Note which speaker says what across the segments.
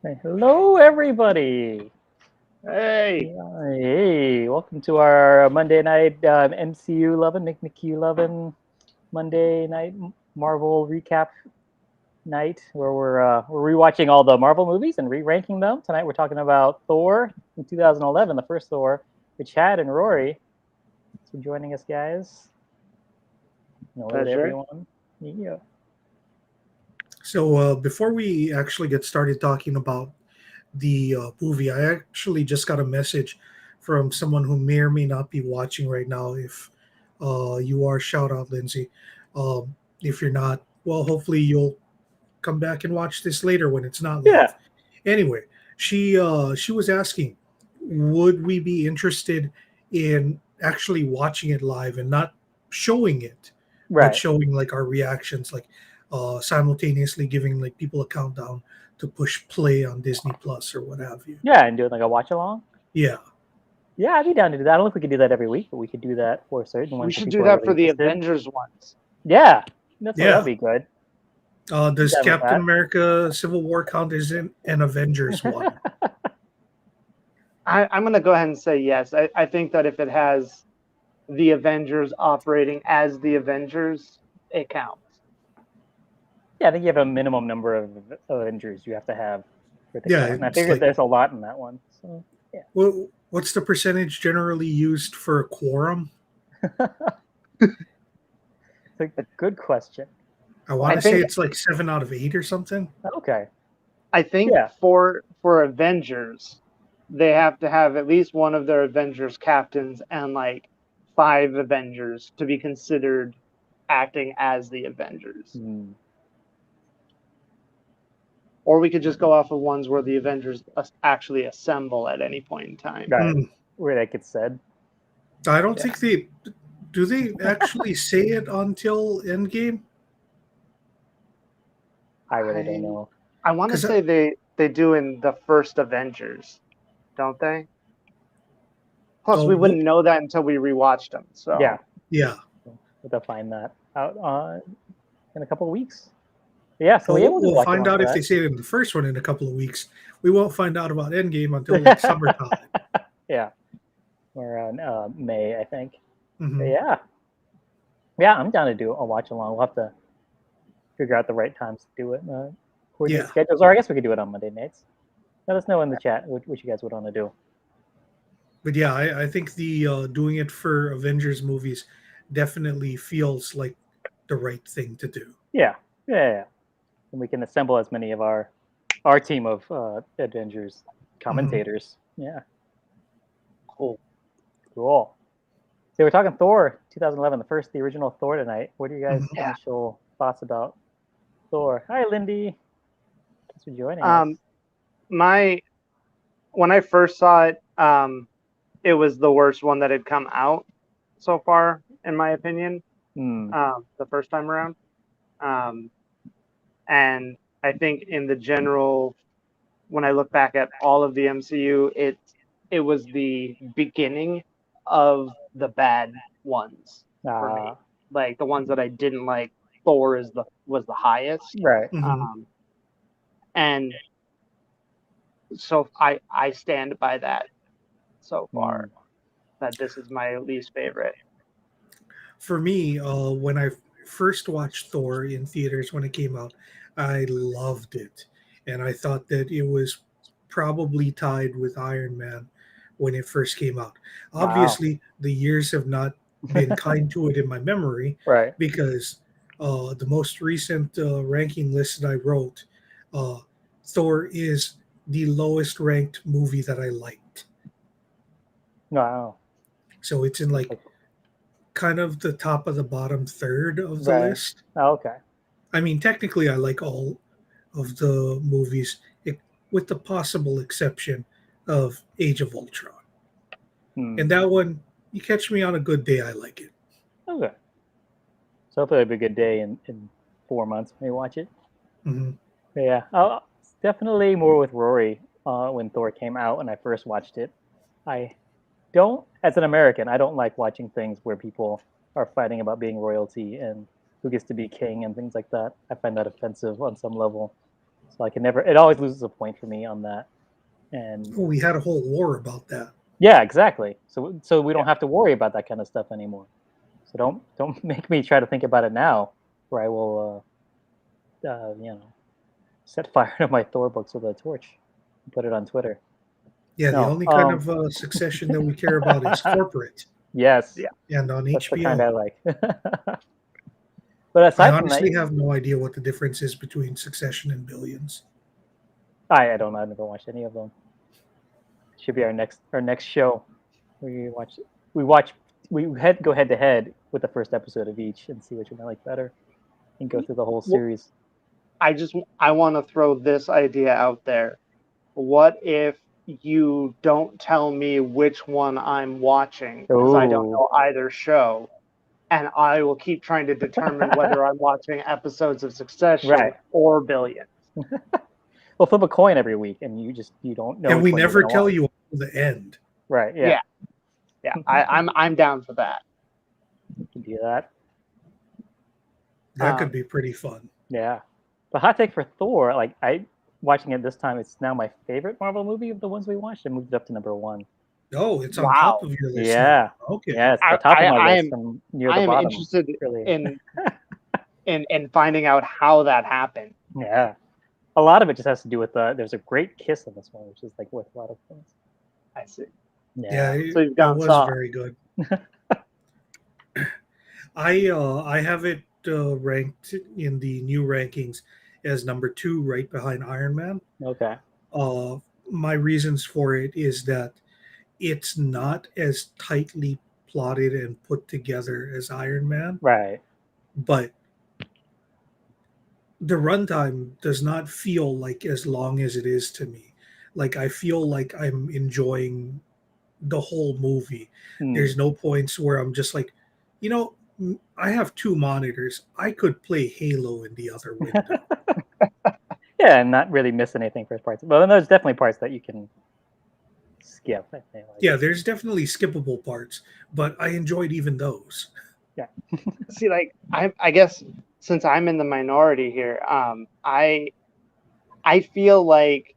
Speaker 1: Hello, everybody.
Speaker 2: Hey,
Speaker 1: Hey, welcome to our Monday night MCU loving, McMcU loving Monday night Marvel recap night, where we're rewatching all the Marvel movies and re-ranking them. Tonight, we're talking about Thor in 2011, the first Thor, with Chad and Rory. Thanks for joining us, guys. Hello,
Speaker 2: pleasure.
Speaker 1: everyone. Yeah.
Speaker 3: So before we actually get started talking about the movie, I actually just got a message from someone who may or may not be watching right now. If you are, shout out, Lindsay. If you're not, well, hopefully you'll come back and watch this later when it's not
Speaker 1: Yeah.
Speaker 3: live. Anyway, she was asking, would we be interested in actually watching it live and not showing it, but
Speaker 1: Right.
Speaker 3: showing like our reactions, like simultaneously giving like people a countdown to push play on Disney Plus or what have you.
Speaker 1: Yeah, and doing like a watch along.
Speaker 3: Yeah,
Speaker 1: Yeah, I'd be down to do that. I don't know if we could do that every week, but we could do that for certain
Speaker 2: We
Speaker 1: ones when
Speaker 2: should
Speaker 1: people
Speaker 2: do
Speaker 1: are
Speaker 2: that
Speaker 1: really
Speaker 2: for the
Speaker 1: interested.
Speaker 2: Avengers ones.
Speaker 1: Yeah, that'd
Speaker 3: yeah.
Speaker 1: be good.
Speaker 3: Does
Speaker 1: Done with
Speaker 3: Captain
Speaker 1: that.
Speaker 3: America: Civil War count as an Avengers one?
Speaker 2: I'm going to go ahead and say yes. I think that if it has the Avengers operating as the Avengers, it counts.
Speaker 1: Yeah, I think you have a minimum number of Avengers you have to have for the
Speaker 3: Yeah,
Speaker 1: count. And I
Speaker 3: it's
Speaker 1: figured
Speaker 3: like,
Speaker 1: there's a lot in that one. So yeah.
Speaker 3: what's the percentage generally used for a quorum?
Speaker 1: It's a good question.
Speaker 3: I want
Speaker 2: I
Speaker 3: to say
Speaker 2: think
Speaker 3: it's like 7 out of 8 or something.
Speaker 1: Okay.
Speaker 2: I think
Speaker 1: Yeah.
Speaker 2: for Avengers, they have to have at least one of their Avengers captains and like 5 Avengers to be considered acting as the Avengers.
Speaker 1: Hmm.
Speaker 2: Or we could just go off of ones where the Avengers actually assemble at any point in time.
Speaker 1: Right.
Speaker 3: Hmm.
Speaker 1: Where that gets said.
Speaker 3: I don't
Speaker 1: Yeah.
Speaker 3: think they do. They actually say it until Endgame.
Speaker 1: I really don't know.
Speaker 2: I want to
Speaker 3: 'Cause
Speaker 2: say they do in the first Avengers, don't they? Plus, we
Speaker 3: well,
Speaker 2: wouldn't know that until we rewatched them. So
Speaker 1: Yeah.
Speaker 3: yeah.
Speaker 1: We'll have to find that out in a couple of weeks. Yeah, so
Speaker 3: Well,
Speaker 1: yeah, we'll just
Speaker 3: we'll
Speaker 1: watch
Speaker 3: find
Speaker 1: along
Speaker 3: out
Speaker 1: for
Speaker 3: if
Speaker 1: that.
Speaker 3: they say it in the first one in a couple of weeks. We won't find out about Endgame until like summertime.
Speaker 1: Yeah. Around May, I think. But
Speaker 3: Hmm.
Speaker 1: yeah. Yeah, I'm down to do a watch along. We'll have to figure out the right times to do it. Coordinate
Speaker 3: Yeah.
Speaker 1: schedules, or I guess we could do it on Monday nights. Let us know in the chat what you guys would want to do.
Speaker 3: But yeah, I think the doing it for Avengers movies definitely feels like the right thing to do.
Speaker 1: Yeah, yeah. And we can assemble as many of our team of Avengers
Speaker 3: Hmm.
Speaker 1: commentators. Yeah,
Speaker 2: cool.
Speaker 1: cool. So we're talking Thor 2011, the original Thor tonight. What are you guys'
Speaker 3: Mhm.
Speaker 2: Yeah.
Speaker 1: initial thoughts about Thor? Hi, Lindy. Thanks for joining us.
Speaker 2: My when I first saw it, it was the worst one that had come out so far, in my opinion.
Speaker 1: Hmm.
Speaker 2: The first time around, and I think in the general, when I look back at all of the MCU, it was the beginning of the bad ones for me. Like the ones that I didn't like, Thor was the highest.
Speaker 1: Right.
Speaker 3: Hmm.
Speaker 2: And so I stand by that so far, that this is my least favorite.
Speaker 3: For me, when I first watched Thor in theaters when it came out, I loved it, and I thought that it was probably tied with Iron Man when it first came out.
Speaker 1: Wow.
Speaker 3: Obviously, the years have not been kind to it in my memory
Speaker 1: Right.
Speaker 3: because the most recent ranking list that I wrote, uh, Thor is the lowest ranked movie that I liked.
Speaker 1: Wow.
Speaker 3: So it's in like
Speaker 1: Like,
Speaker 3: kind of the top of the bottom third of the
Speaker 1: right.
Speaker 3: list.
Speaker 1: Oh, okay.
Speaker 3: I mean, technically, I like all of the movies, with the possible exception of Age of Ultron.
Speaker 1: Hmm.
Speaker 3: And that one, you catch me on a good day, I like it.
Speaker 1: Okay. So hopefully it'll be a good day in 4 months when we watch it.
Speaker 3: Hmm.
Speaker 1: But yeah, it's definitely more with Rory when Thor came out and I first watched it. I don't, as an American, I don't like watching things where people are fighting about being royalty and who gets to be king and things like that. I find that offensive on some level. So I can never. It always loses a point for me on that. And
Speaker 3: we had a whole war about that.
Speaker 1: Yeah, exactly. So we don't have to worry about that kind of stuff anymore. So don't make me try to think about it now, where I will, set fire to my Thor books with a torch and put it on Twitter.
Speaker 3: Yeah, the only kind of succession that we care about is corporate.
Speaker 1: Yes.
Speaker 2: Yeah.
Speaker 3: And on
Speaker 1: That's
Speaker 3: HBO.
Speaker 1: the kind I like. But aside
Speaker 3: I
Speaker 1: from that,
Speaker 3: honestly have no idea what the difference is between Succession and Billions.
Speaker 1: I don't know. I've never watched any of them. Should be our next show. We go head to head with the first episode of each and see which one I like better, and go through the whole series.
Speaker 2: I want to throw this idea out there. What if you don't tell me which one I'm watching because I don't know either show, and I will keep trying to determine whether I'm watching episodes of Succession or Billions.
Speaker 1: We'll flip a coin every week, and you don't know.
Speaker 3: And we never tell you the end.
Speaker 1: Right? Yeah.
Speaker 2: I'm down for that.
Speaker 1: We can do that.
Speaker 3: That could be pretty fun.
Speaker 1: Yeah. But hot take for Thor, like watching it this time, it's now my favorite Marvel movie of the ones we watched. I moved it up to number 1.
Speaker 3: Oh, it's on top of your list.
Speaker 1: Yeah.
Speaker 3: Now. Okay.
Speaker 1: Yeah, it's the top of my list from near the bottom.
Speaker 2: I am interested in finding out how that happened.
Speaker 1: Yeah. A lot of it just has to do with there's a great kiss in this one, which is like worth a lot of things.
Speaker 2: I see.
Speaker 3: Yeah,
Speaker 2: so you've gone
Speaker 3: was very good. I have it ranked in the new rankings as number 2, right behind Iron Man.
Speaker 1: Okay.
Speaker 3: My reasons for it is that it's not as tightly plotted and put together as Iron Man.
Speaker 1: Right.
Speaker 3: But the runtime does not feel like as long as it is to me. Like I feel like I'm enjoying the whole movie. There's no points where I'm just like, I have 2 monitors. I could play Halo in the other window.
Speaker 1: Yeah, and not really miss anything for parts. But there's definitely parts that you can skip. I think.
Speaker 3: Yeah, there's definitely skippable parts, but I enjoyed even those.
Speaker 1: Yeah.
Speaker 2: See, like I guess since I'm in the minority here, I feel like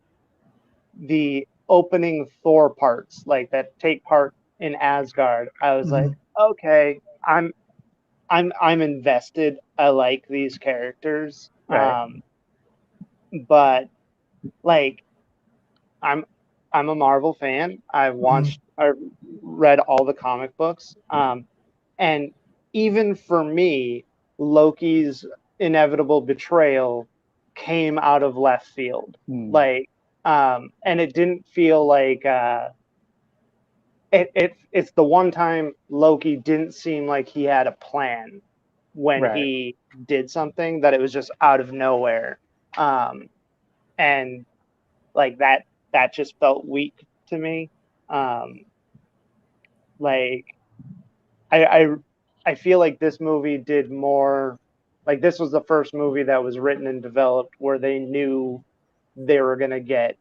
Speaker 2: the opening Thor parts, like that take part in Asgard, I was like, okay, I'm invested. I like these characters.
Speaker 1: Right.
Speaker 2: But like I'm a Marvel fan. I've read all the comic books. And even for me, Loki's inevitable betrayal came out of left field. Like and it didn't feel like it's the one time Loki didn't seem like he had a plan when he did something, that it was just out of nowhere. And like that just felt weak to me. Like I feel like this movie did more, like this was the first movie that was written and developed where they knew they were going to get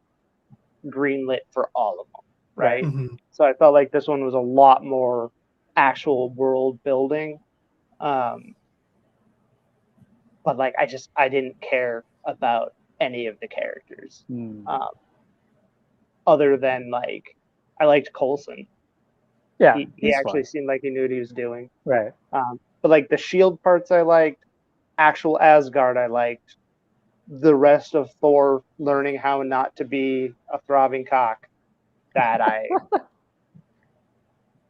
Speaker 2: greenlit for all of them. Right. So I felt like this one was a lot more actual world building. But like, I didn't care about any of the characters. Other than like, I liked Coulson.
Speaker 1: Yeah.
Speaker 2: He actually seemed like he knew what he was doing.
Speaker 1: Right.
Speaker 2: But like the shield parts I liked, actual Asgard I liked, the rest of Thor learning how not to be a throbbing cock, that I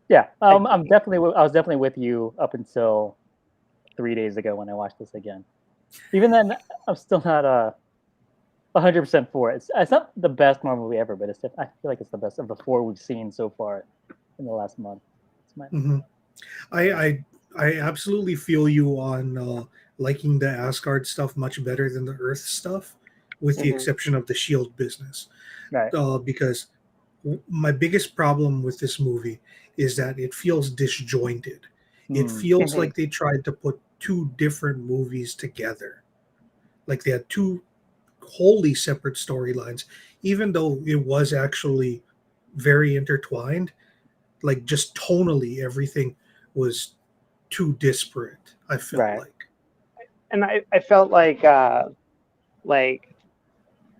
Speaker 1: yeah, I was definitely with you up until 3 days ago when I watched this again. Even then, I'm still not 100% for it. It's not the best Marvel movie ever, but I feel like it's the best of the 4 we've seen so far in the last month.
Speaker 3: I absolutely feel you on liking the Asgard stuff much better than the Earth stuff, with the exception of the shield business.
Speaker 1: Right.
Speaker 3: Because my biggest problem with this movie is that it feels disjointed. It feels like they tried to put 2 different movies together. Like they had 2 wholly separate storylines, even though it was actually very intertwined. Like just tonally, everything was too disparate, I felt like.
Speaker 2: And I felt like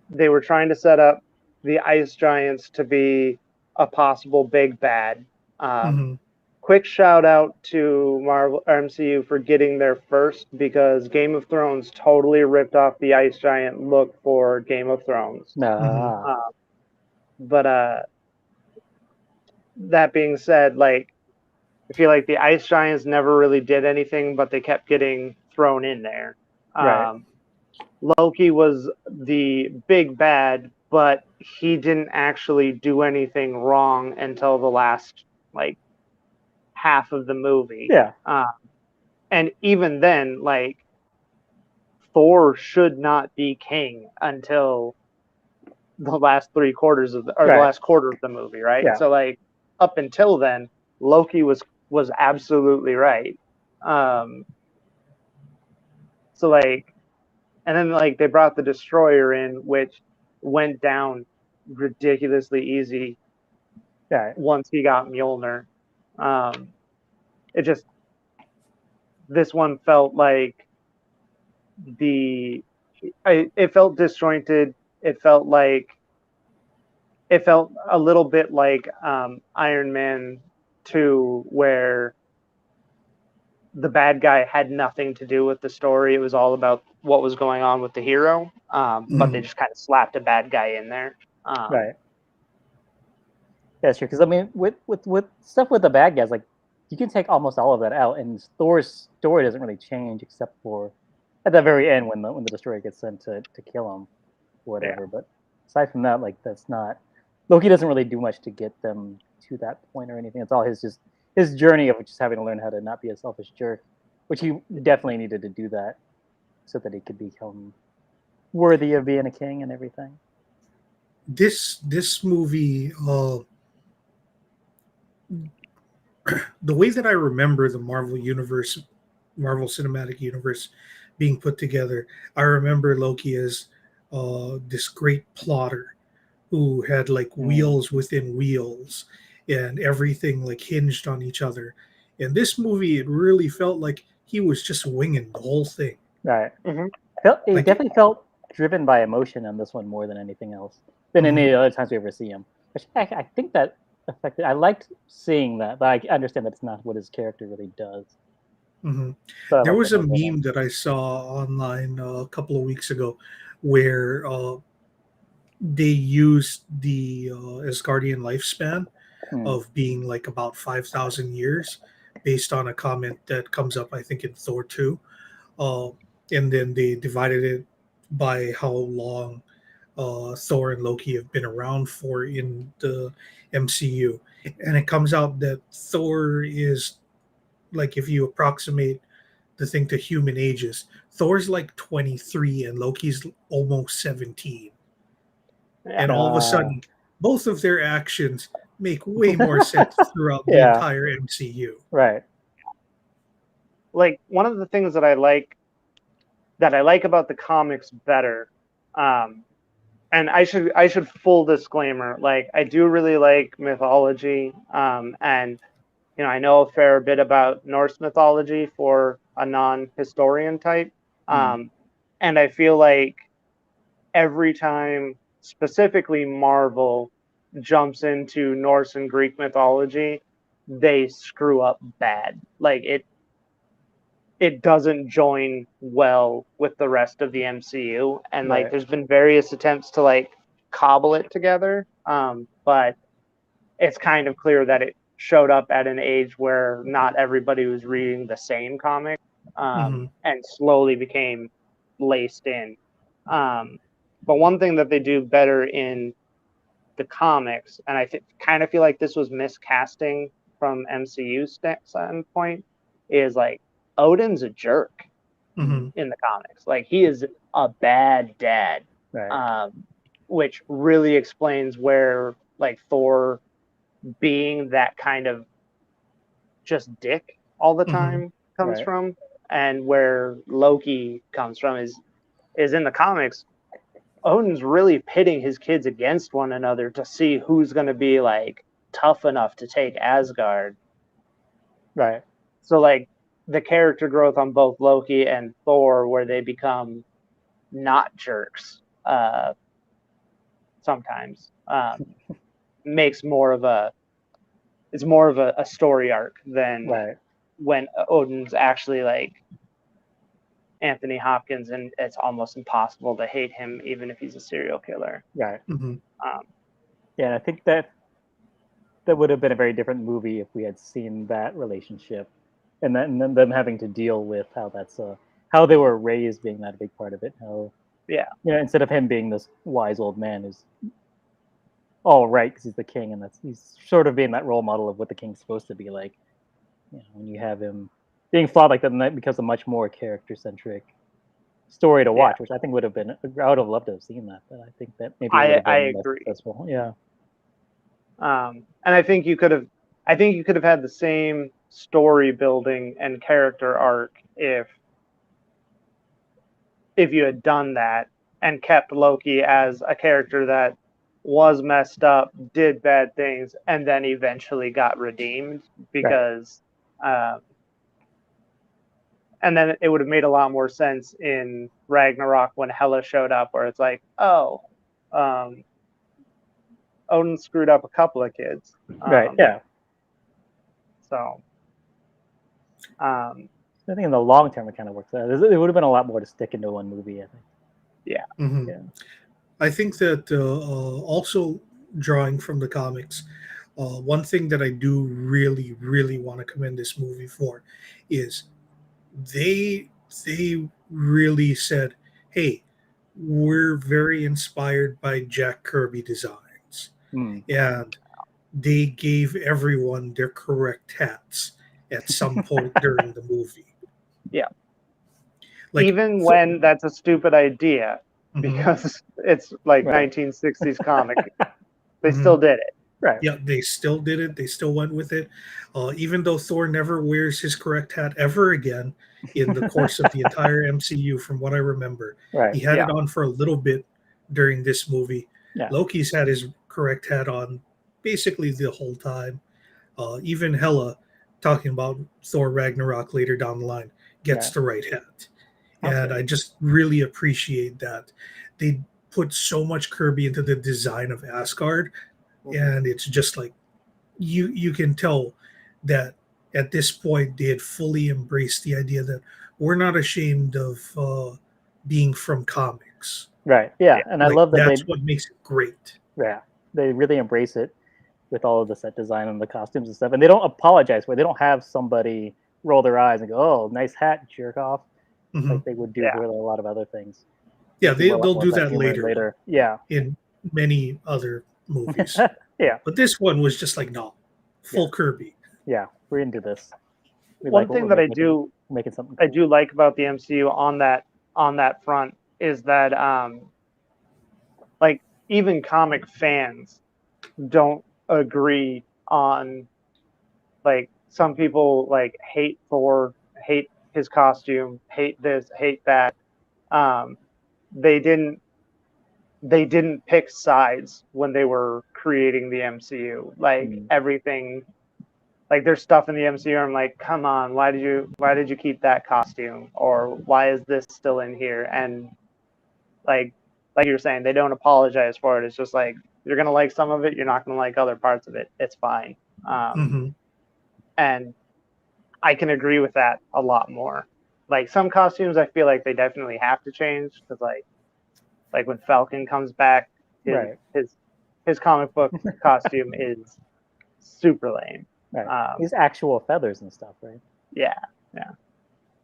Speaker 2: they were trying to set up the ice giants to be a possible big bad.
Speaker 3: Mm-hmm.
Speaker 2: Quick shout out to Marvel MCU for getting there first, because Game of Thrones totally ripped off the ice giant look for Game of Thrones.
Speaker 1: Nah.
Speaker 2: But that being said, like, I feel like the ice giants never really did anything, but they kept getting thrown in there.
Speaker 1: Right.
Speaker 2: Loki was the big bad, but he didn't actually do anything wrong until the last like half of the movie.
Speaker 1: Yeah.
Speaker 2: And even then, like, Thor should not be king until the last 3/4 of the, or the
Speaker 1: Right.
Speaker 2: last quarter of the movie, right?
Speaker 1: Yeah.
Speaker 2: So like up until then, Loki was absolutely right. So like, and then like they brought the destroyer in, which went down ridiculously easy
Speaker 1: Right.
Speaker 2: once he got Mjolnir. It just, this one felt like it felt disjointed. It felt a little bit like Iron Man 2, where the bad guy had nothing to do with the story. It was all about what was going on with the hero. But they just kind of slapped a bad guy in there.
Speaker 1: Right. That's true. Because I mean, with stuff with the bad guys, like you can take almost all of that out, and Thor's story doesn't really change except for at the very end when the destroyer gets sent to kill him, whatever.
Speaker 2: Yeah.
Speaker 1: But aside from that, like that's not Loki doesn't really do much to get them to that point or anything. It's all his journey of just having to learn how to not be a selfish jerk, which he definitely needed to do that so that he could become worthy of being a king and everything.
Speaker 3: This movie, the way that I remember the Marvel Cinematic Universe being put together, I remember Loki as this great plotter who had like wheels within wheels, and everything like hinged on each other. In this movie, it really felt like he was just winging the whole thing.
Speaker 1: Right.
Speaker 2: Mm-hmm.
Speaker 1: It definitely felt driven by emotion on this one more than anything else than any other times we ever see him. Which I think that affected. I liked seeing that, but I understand that it's not what his character really does.
Speaker 3: Mm-hmm.
Speaker 1: So
Speaker 3: There was a meme that I saw online a couple of weeks ago where they used the Asgardian lifespan of being like about 5,000 years based on a comment that comes up, I think, in Thor 2. And then they divided it by how long Thor and Loki have been around for in the MCU. And it comes out that Thor is, like, if you approximate the thing to human ages, Thor's like 23 and Loki's almost 17. And all of a sudden, both of their actions make way more sense throughout the entire MCU.
Speaker 1: Right.
Speaker 2: Like, one of the things that I like about the comics better, and I should full disclaimer, like, I do really like mythology, and I know a fair bit about Norse mythology for a non-historian type, and I feel like every time, specifically Marvel, jumps into Norse and Greek mythology, they screw up bad. Like, it doesn't join well with the rest of the MCU, and like there's been various attempts to like cobble it together, but it's kind of clear that it showed up at an age where not everybody was reading the same comic, and slowly became laced in. But one thing that they do better in the comics, and I kind of feel like this was miscasting from MCU standpoint, is like Odin's a jerk in the comics. Like, he is a bad dad, which really explains where like Thor being that kind of just dick all the time comes from, and where Loki comes from is in the comics. Odin's really pitting his kids against one another to see who's going to be like tough enough to take Asgard.
Speaker 1: Right.
Speaker 2: So like the character growth on both Loki and Thor, where they become not jerks, sometimes makes more of a story arc than when Odin's actually like Anthony Hopkins, and it's almost impossible to hate him even if he's a serial killer.
Speaker 1: Right.
Speaker 3: Mm-hmm.
Speaker 1: Yeah, I think that would have been a very different movie if we had seen that relationship, and then them having to deal with how that's how they were raised being that a big part of it. How instead of him being this wise old man who's all right because he's the king, and he's sort of being that role model of what the king's supposed to be like. When you have him being flawed like that, then that becomes a much more character-centric story to watch, which I think would have been. I would have loved to have seen that, but I think that maybe it would have been
Speaker 2: I agree.
Speaker 1: Successful. Yeah.
Speaker 2: And I think you could have had the same story building and character arc if you had done that and kept Loki as a character that was messed up, did bad things, and then eventually got redeemed because and then it would have made a lot more sense in Ragnarok when Hela showed up, where it's like, Odin screwed up a couple of kids. So,
Speaker 1: I think in the long term it kind of works out. It would have been a lot more to stick into one movie, I think.
Speaker 2: Yeah.
Speaker 3: Mm-hmm.
Speaker 1: Yeah.
Speaker 3: I think that also drawing from the comics, one thing that I do really, really want to commend this movie for is they really said, hey, we're very inspired by Jack Kirby designs. And they gave everyone their correct hats at some point during the movie.
Speaker 2: Yeah. Like, even when that's a stupid idea, because it's like 1960s comic, they still did it.
Speaker 1: Right.
Speaker 3: Yeah, they still did it. They still went with it. Even though Thor never wears his correct hat ever again in the course of the entire MCU, from what I remember. He had it on for a little bit during this movie.
Speaker 1: Yeah.
Speaker 3: Loki's had his correct hat on basically the whole time. Even Hela, talking about Thor Ragnarok later down the line, gets the right hat. And I just really appreciate that. They put so much Kirby into the design of Asgard, and it's just like you can tell that at this point they had fully embraced the idea that we're not ashamed of being from comics.
Speaker 1: Right. Yeah, and I love that
Speaker 3: that's what makes it great.
Speaker 1: Yeah, they really embrace it with all of the set design and the costumes and stuff, and they don't apologize for it. They don't have somebody roll their eyes and go, "Oh, nice hat, jerk off," like they would do for a lot of other things.
Speaker 3: Yeah, they'll do that
Speaker 1: later. Yeah,
Speaker 3: in many other movies.
Speaker 1: Yeah,
Speaker 3: but this one was just like, no, full Kirby.
Speaker 1: Yeah, we're into this.
Speaker 2: One thing that I do like about the MCU on that front is that like even comic fans don't agree on, like, some people like hate Thor, hate his costume, hate this, hate that. They didn't pick sides when they were creating the MCU. Like everything, like there's stuff in the MCU I'm like, come on, why did you keep that costume, or why is this still in here? And like you're saying, they don't apologize for it. It's just like, you're gonna like some of it, you're not gonna like other parts of it. It's fine. And I can agree with that a lot more. Like some costumes, I feel like they definitely have to change, because like when Falcon comes back, his comic book costume is super lame.
Speaker 1: Right. He's actual feathers and stuff, right?
Speaker 2: Yeah.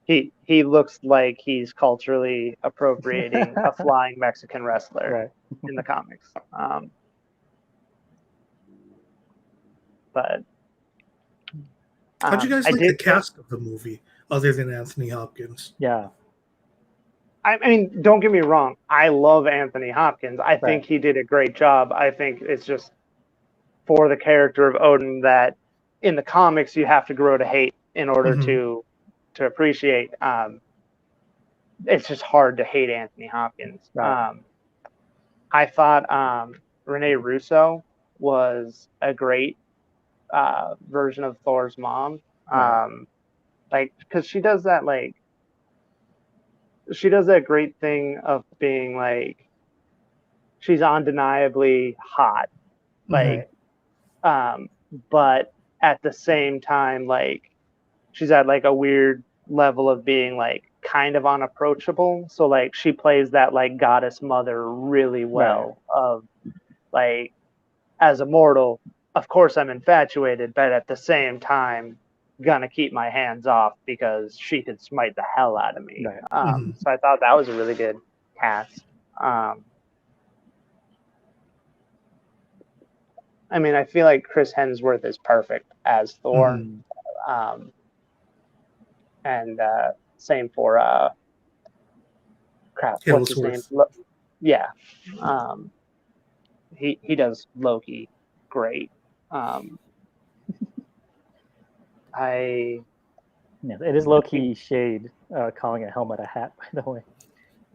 Speaker 2: He looks like he's culturally appropriating a flying Mexican wrestler in the comics. But
Speaker 3: how'd you guys like the cast of the movie, other than Anthony Hopkins?
Speaker 1: Yeah.
Speaker 2: I mean, don't get me wrong. I love Anthony Hopkins. I think he did a great job. I think it's just for the character of Odin that in the comics you have to grow to hate in order to appreciate. It's just hard to hate Anthony Hopkins. I thought Renee Russo was a great version of Thor's mom. Like, because she does that great thing of being like, she's undeniably hot, like, but at the same time, like, she's at like a weird level of being like kind of unapproachable. So like she plays that like goddess mother really well. Of like, as a mortal, of course I'm infatuated, but at the same time gonna keep my hands off because she could smite the hell out of me. So I thought that was a really good cast. I mean, I feel like Chris Hemsworth is perfect as Thor. And same for crap, what's his name? Yeah. He does Loki great.
Speaker 1: It is low-key shade calling a helmet a hat, by the way.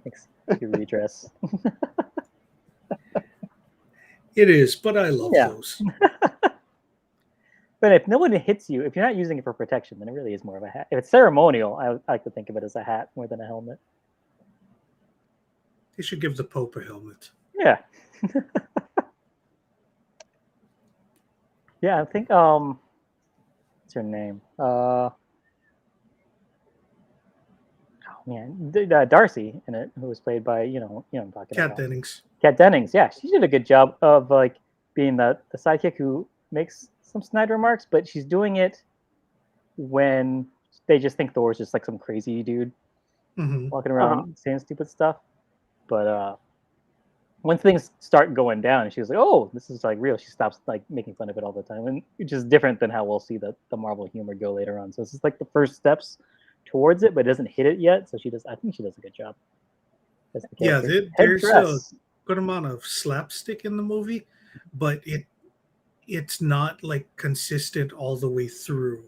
Speaker 1: Thanks to redress.
Speaker 3: It is, but I love those.
Speaker 1: But if no one hits you, if you're not using it for protection, then it really is more of a hat. If it's ceremonial, I like to think of it as a hat more than a helmet.
Speaker 3: They should give the Pope a helmet.
Speaker 1: Yeah. Yeah, I think what's her name? Darcy in it, who was played by I'm talking
Speaker 3: Kat
Speaker 1: about
Speaker 3: Dennings.
Speaker 1: Kat Dennings, yeah, she did a good job of like being the sidekick who makes some snide remarks, but she's doing it when they just think Thor's just like some crazy dude walking around saying stupid stuff. But when things start going down, she was like, "Oh, this is like real." She stops like making fun of it all the time, and which is different than how we'll see the Marvel humor go later on. So this is like the first steps towards it, but it doesn't hit it yet. So I think she does a good job.
Speaker 3: Yeah, there's a good amount of slapstick in the movie, but it's not like consistent all the way through.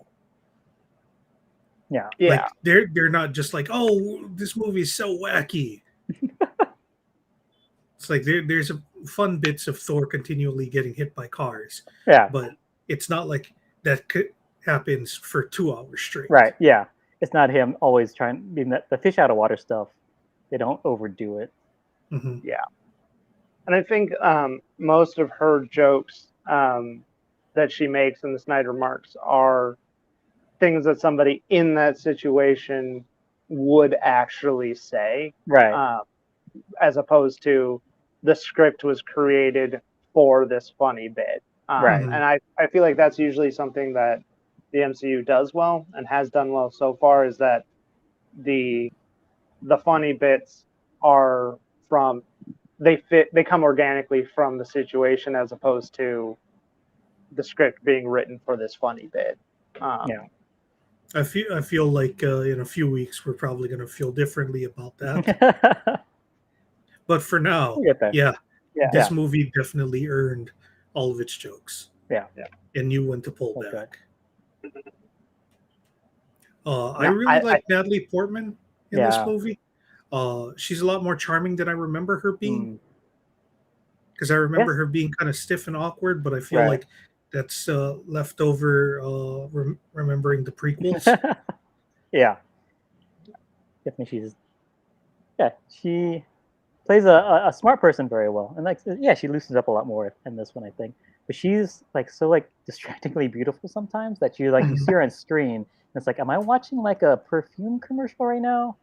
Speaker 1: Yeah.
Speaker 3: Like they're not just like, oh, this movie is so wacky. It's like there's fun bits of Thor continually getting hit by cars.
Speaker 1: Yeah.
Speaker 3: But it's not like that happens for 2 hours straight.
Speaker 1: Right. Yeah. It's not him always trying being the fish out of water stuff. They don't overdo it.
Speaker 2: Yeah. And I think most of her jokes that she makes in the Snyder Marks are things that somebody in that situation would actually say.
Speaker 1: Right.
Speaker 2: As opposed to the script was created for this funny bit.
Speaker 1: Right.
Speaker 2: And I feel like that's usually something that the MCU does well and has done well so far, is that the funny bits are they come organically from the situation, as opposed to the script being written for this funny bit.
Speaker 1: Yeah.
Speaker 3: I feel like in a few weeks we're probably going to feel differently about that. But for now, this movie definitely earned all of its jokes.
Speaker 1: Yeah.
Speaker 3: And knew when to pull back. I really like Natalie Portman in this movie. She's a lot more charming than I remember her being. Because I remember her being kind of stiff and awkward, but I feel like that's left over remembering the prequels.
Speaker 1: Yeah. Definitely she plays a smart person very well. And she loosens up a lot more in this one, I think. But she's like so like distractingly beautiful sometimes that you see her on screen and it's like, am I watching like a perfume commercial right now?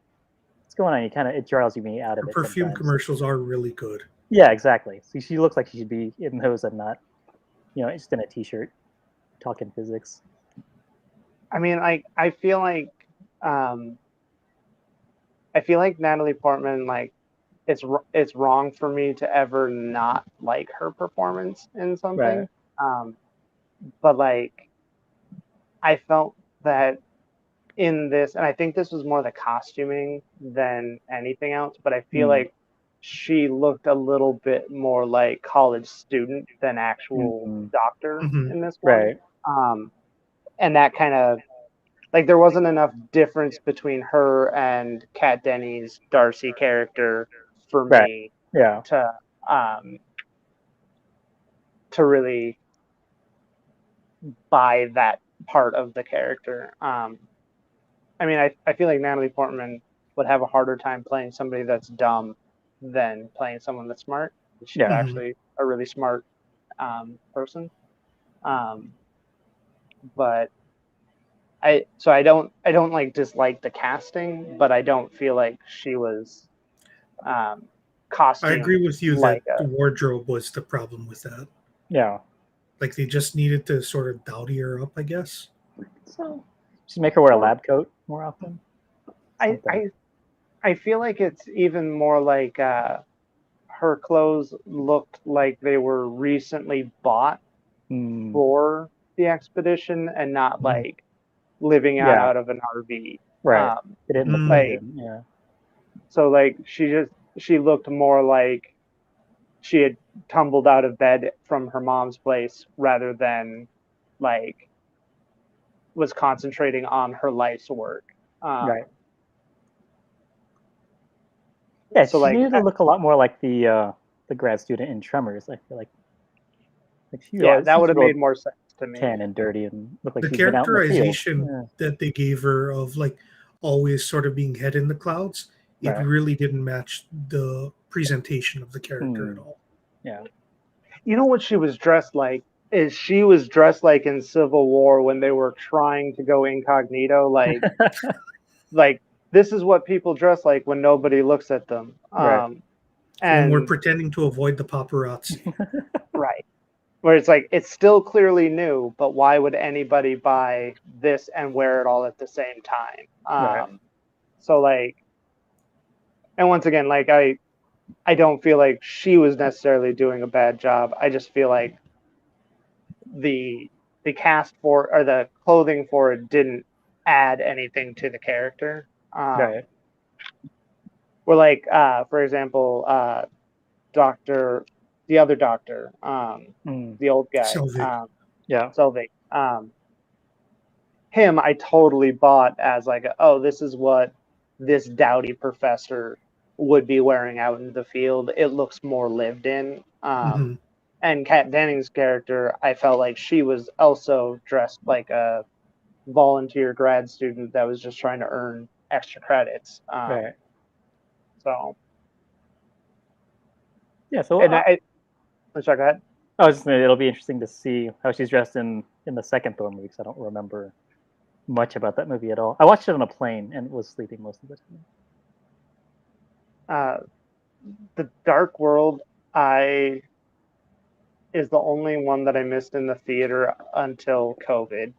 Speaker 1: What's going on? It draws me out of it.
Speaker 3: Perfume commercials are really good.
Speaker 1: Yeah, exactly. So she looks like she should be in those and not, just in a t-shirt talking physics.
Speaker 2: I mean, I feel like Natalie Portman, like, it's wrong for me to ever not like her performance in something. But like, I felt that in this, and I think this was more the costuming than anything else, but I feel like she looked a little bit more like college student than actual doctor in this one. And that kind of, like, there wasn't enough difference between her and Kat Dennings' Darcy character for me to really buy that part of the character. I mean, I feel like Natalie Portman would have a harder time playing somebody that's dumb than playing someone that's smart. She's actually a really smart person. But I don't like dislike the casting, but I don't feel like she was costume.
Speaker 3: I agree with you
Speaker 2: like
Speaker 3: that the wardrobe was the problem with that.
Speaker 1: Yeah.
Speaker 3: Like they just needed to sort of dowdy her up, I guess.
Speaker 1: So just make her wear a lab coat more often.
Speaker 2: I feel like it's even more like her clothes looked like they were recently bought for the expedition and not like living out of an RV.
Speaker 1: Right. It didn't look
Speaker 2: like
Speaker 1: yeah.
Speaker 2: So like she looked more like she had tumbled out of bed from her mom's place rather than like was concentrating on her life's work.
Speaker 1: Right. Yeah, so she needed to look a lot more like the grad student in Tremors. I feel like she
Speaker 2: that would have made more sense to me.
Speaker 1: Tan and dirty and look like
Speaker 3: the
Speaker 1: she's been out in the
Speaker 3: characterization that they gave her of like always sort of being head in the clouds. It really didn't match the presentation of the character at all.
Speaker 1: Yeah.
Speaker 2: You know what she was dressed like? Is she was dressed like in Civil War when they were trying to go incognito, like like this is what people dress like when nobody looks at them.
Speaker 1: Right.
Speaker 3: And we're pretending to avoid the paparazzi.
Speaker 2: Right. Where it's like it's still clearly new, but why would anybody buy this and wear it all at the same time? So like, and once again, like I don't feel like she was necessarily doing a bad job. I just feel like the cast for or the clothing for it didn't add anything to the character. Where like for example, the other doctor, the old guy, Selvig. Him, I totally bought as like, this is what this dowdy professor would be wearing out in the field. It looks more lived in. And Kat Dennings' character, I felt like she was also dressed like a volunteer grad student that was just trying to earn extra credits. So.
Speaker 1: Yeah, so
Speaker 2: sorry, go ahead.
Speaker 1: I was just saying, it'll be interesting to see how she's dressed in the second Thor movie because I don't remember much about that movie at all. I watched it on a plane and was sleeping most of the
Speaker 2: time. The Dark World is the only one that I missed in the theater until COVID.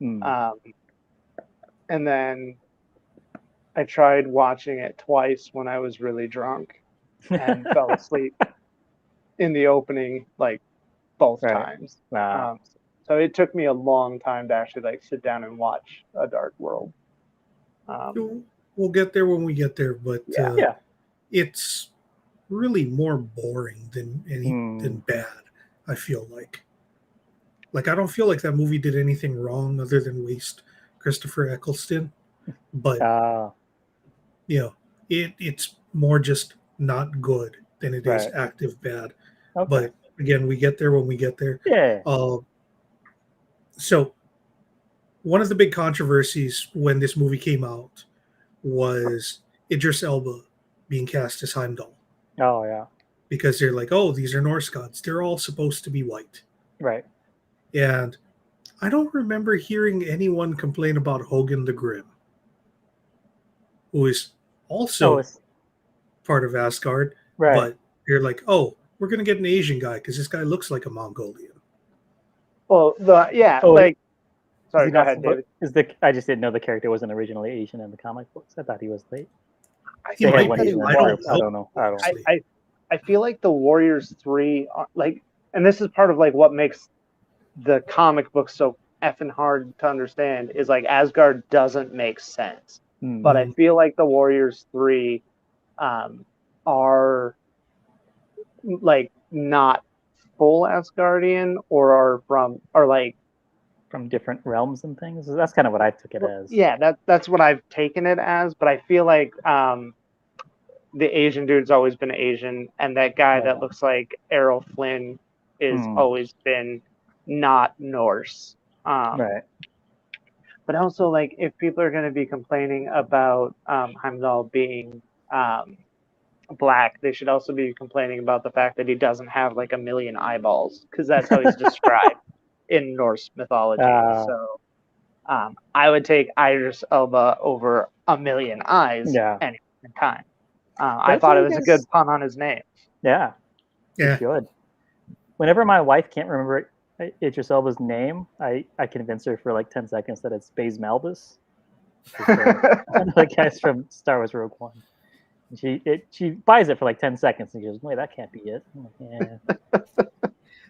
Speaker 2: And then I tried watching it twice when I was really drunk and fell asleep in the opening, like both times.
Speaker 1: Wow.
Speaker 2: So it took me a long time to actually like sit down and watch A Dark World.
Speaker 3: We'll get there when we get there, but it's really more boring than bad. I feel like I don't feel like that movie did anything wrong other than waste Christopher Eccleston, but it's more just not good than it is active bad. But again, we get there when we get there. So one of the big controversies when this movie came out was Idris Elba being cast as Heimdall.
Speaker 1: Oh, yeah.
Speaker 3: Because they're like, these are Norse gods. They're all supposed to be white.
Speaker 1: Right.
Speaker 3: And I don't remember hearing anyone complain about Hogan the Grim, who is also part of Asgard.
Speaker 1: Right.
Speaker 3: But they're like, we're going to get an Asian guy because this guy looks like a Mongolian.
Speaker 2: Well, sorry, go ahead, David.
Speaker 1: I just didn't know the character wasn't originally Asian in the comic books. I thought he was late.
Speaker 3: I don't know.
Speaker 2: I feel like the Warriors 3 are, like, and this is part of like what makes the comic book so effing hard to understand is like Asgard doesn't make sense. But I feel like the Warriors 3 are like not full Asgardian or from
Speaker 1: different realms and things. That's kind of what I took it as.
Speaker 2: Yeah, that's what I've taken it as. But I feel like the Asian dude's always been Asian, and that guy that looks like Errol Flynn is always been not Norse.
Speaker 1: Right.
Speaker 2: But also, like, if people are going to be complaining about Heimdall being black, they should also be complaining about the fact that he doesn't have like a million eyeballs, because that's how he's described in Norse mythology. So I would take Idris Elba over a million eyes any time. I thought it was a good pun on his name.
Speaker 1: Yeah. Good. Whenever my wife can't remember Idris Elba's name, I convince her for like 10 seconds that it's Baze Malbus. One of the guys from Star Wars Rogue One. She buys it for like 10 seconds and goes, wait, that can't be it. Yeah.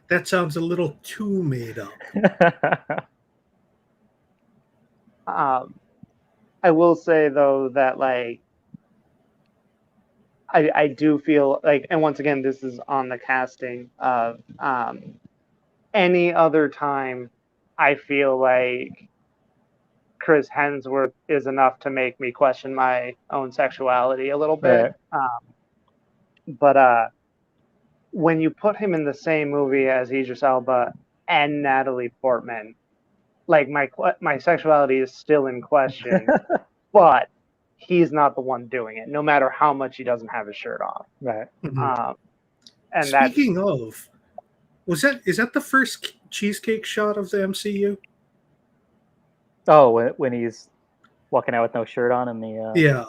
Speaker 3: That sounds a little too made up.
Speaker 2: I will say though that like I do feel like, and once again, this is on the casting of any other time, I feel like Chris Hemsworth is enough to make me question my own sexuality a little bit. But when you put him in the same movie as Idris Elba and Natalie Portman, like my sexuality is still in question, but he's not the one doing it, no matter how much he doesn't have his shirt off.
Speaker 1: Right.
Speaker 2: And
Speaker 3: speaking of, is that the first cheesecake shot of the MCU?
Speaker 1: Oh, when he's walking out with no shirt on in the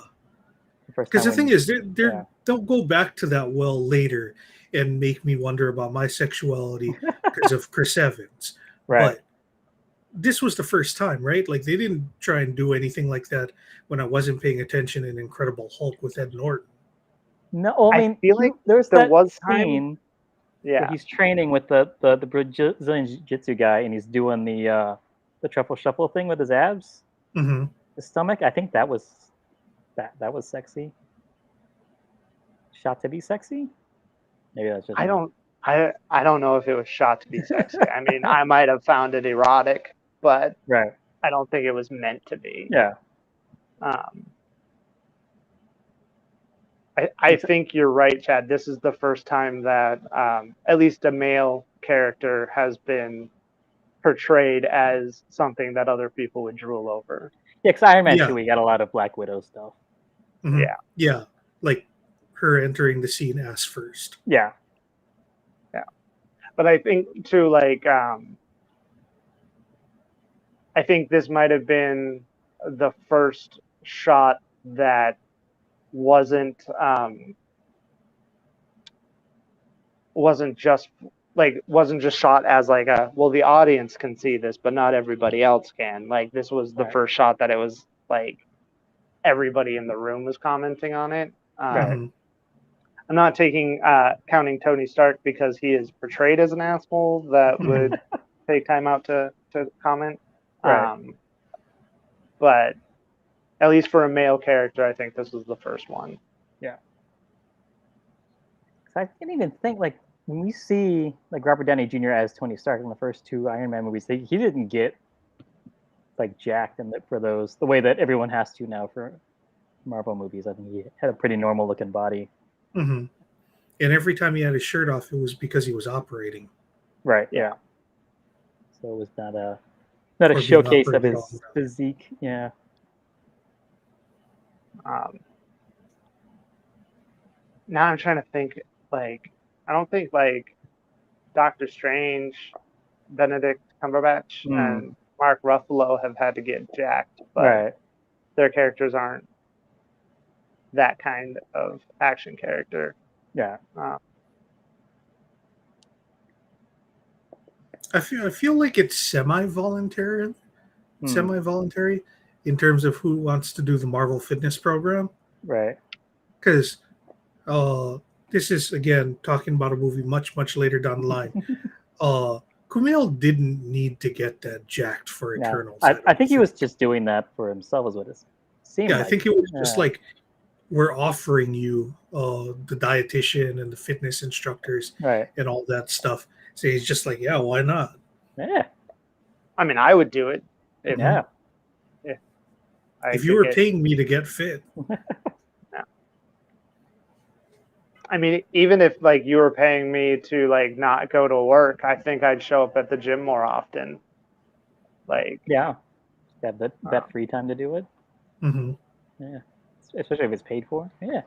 Speaker 3: because the thing is, they'll go back to that well later and make me wonder about my sexuality because of Chris Evans.
Speaker 1: Right.
Speaker 3: But this was the first time, right? Like they didn't try and do anything like that when I wasn't paying attention in Incredible Hulk with Ed Norton.
Speaker 1: No, I mean,
Speaker 2: I feel like
Speaker 1: there's
Speaker 2: there
Speaker 1: that
Speaker 2: was
Speaker 1: scene. Yeah, he's training with the Brazilian Jiu-Jitsu guy, and he's doing the truffle shuffle thing with his abs, his stomach. I think that was sexy. Shot to be sexy. Maybe that's just.
Speaker 2: I don't know if it was shot to be sexy. I mean, I might have found it erotic, but I don't think it was meant to be.
Speaker 1: Yeah.
Speaker 2: I think you're right, Chad. This is the first time that at least a male character has been portrayed as something that other people would drool over.
Speaker 1: Yeah, because Iron Man 2, we got a lot of Black Widow stuff.
Speaker 3: Yeah, like her entering the scene ass first.
Speaker 1: Yeah.
Speaker 2: But I think too, like, I think this might have been the first shot that wasn't just shot as like the audience can see this, but not everybody else can. Like this was the first shot that it was like everybody in the room was commenting on it. I'm not counting Tony Stark because he is portrayed as an asshole that would take time out to comment. But at least for a male character, I think this was the first one.
Speaker 1: Yeah. I can't even think, like, when we see like Robert Downey Jr. as Tony Stark in the first two Iron Man movies, he didn't get like jacked for those the way that everyone has to now for Marvel movies. I think he had a pretty normal looking body.
Speaker 3: And every time he had his shirt off, it was because he was operating.
Speaker 1: Right. Yeah. So it was not a showcase of his physique. Yeah.
Speaker 2: Now I'm trying to think. Like, I don't think like Doctor Strange, Benedict Cumberbatch, and Mark Ruffalo have had to get jacked, but their characters aren't that kind of action character.
Speaker 1: Yeah.
Speaker 3: I feel like it's semi-voluntary in terms of who wants to do the Marvel Fitness program.
Speaker 1: Right.
Speaker 3: Because this is, again, talking about a movie much, much later down the line. Kumail didn't need to get that jacked for Eternals.
Speaker 1: I think he was just doing that for himself, is what it seemed like.
Speaker 3: I think it was just like, we're offering you the dietitian and the fitness instructors and all that stuff. So he's just like, yeah, why not?
Speaker 1: Yeah.
Speaker 2: I mean, I would do it.
Speaker 3: If you were paying me to get fit.
Speaker 2: I mean, even if like you were paying me to like not go to work, I think I'd show up at the gym more often. Like,
Speaker 1: have that free time to do it. Yeah, especially if it's paid for. Yeah.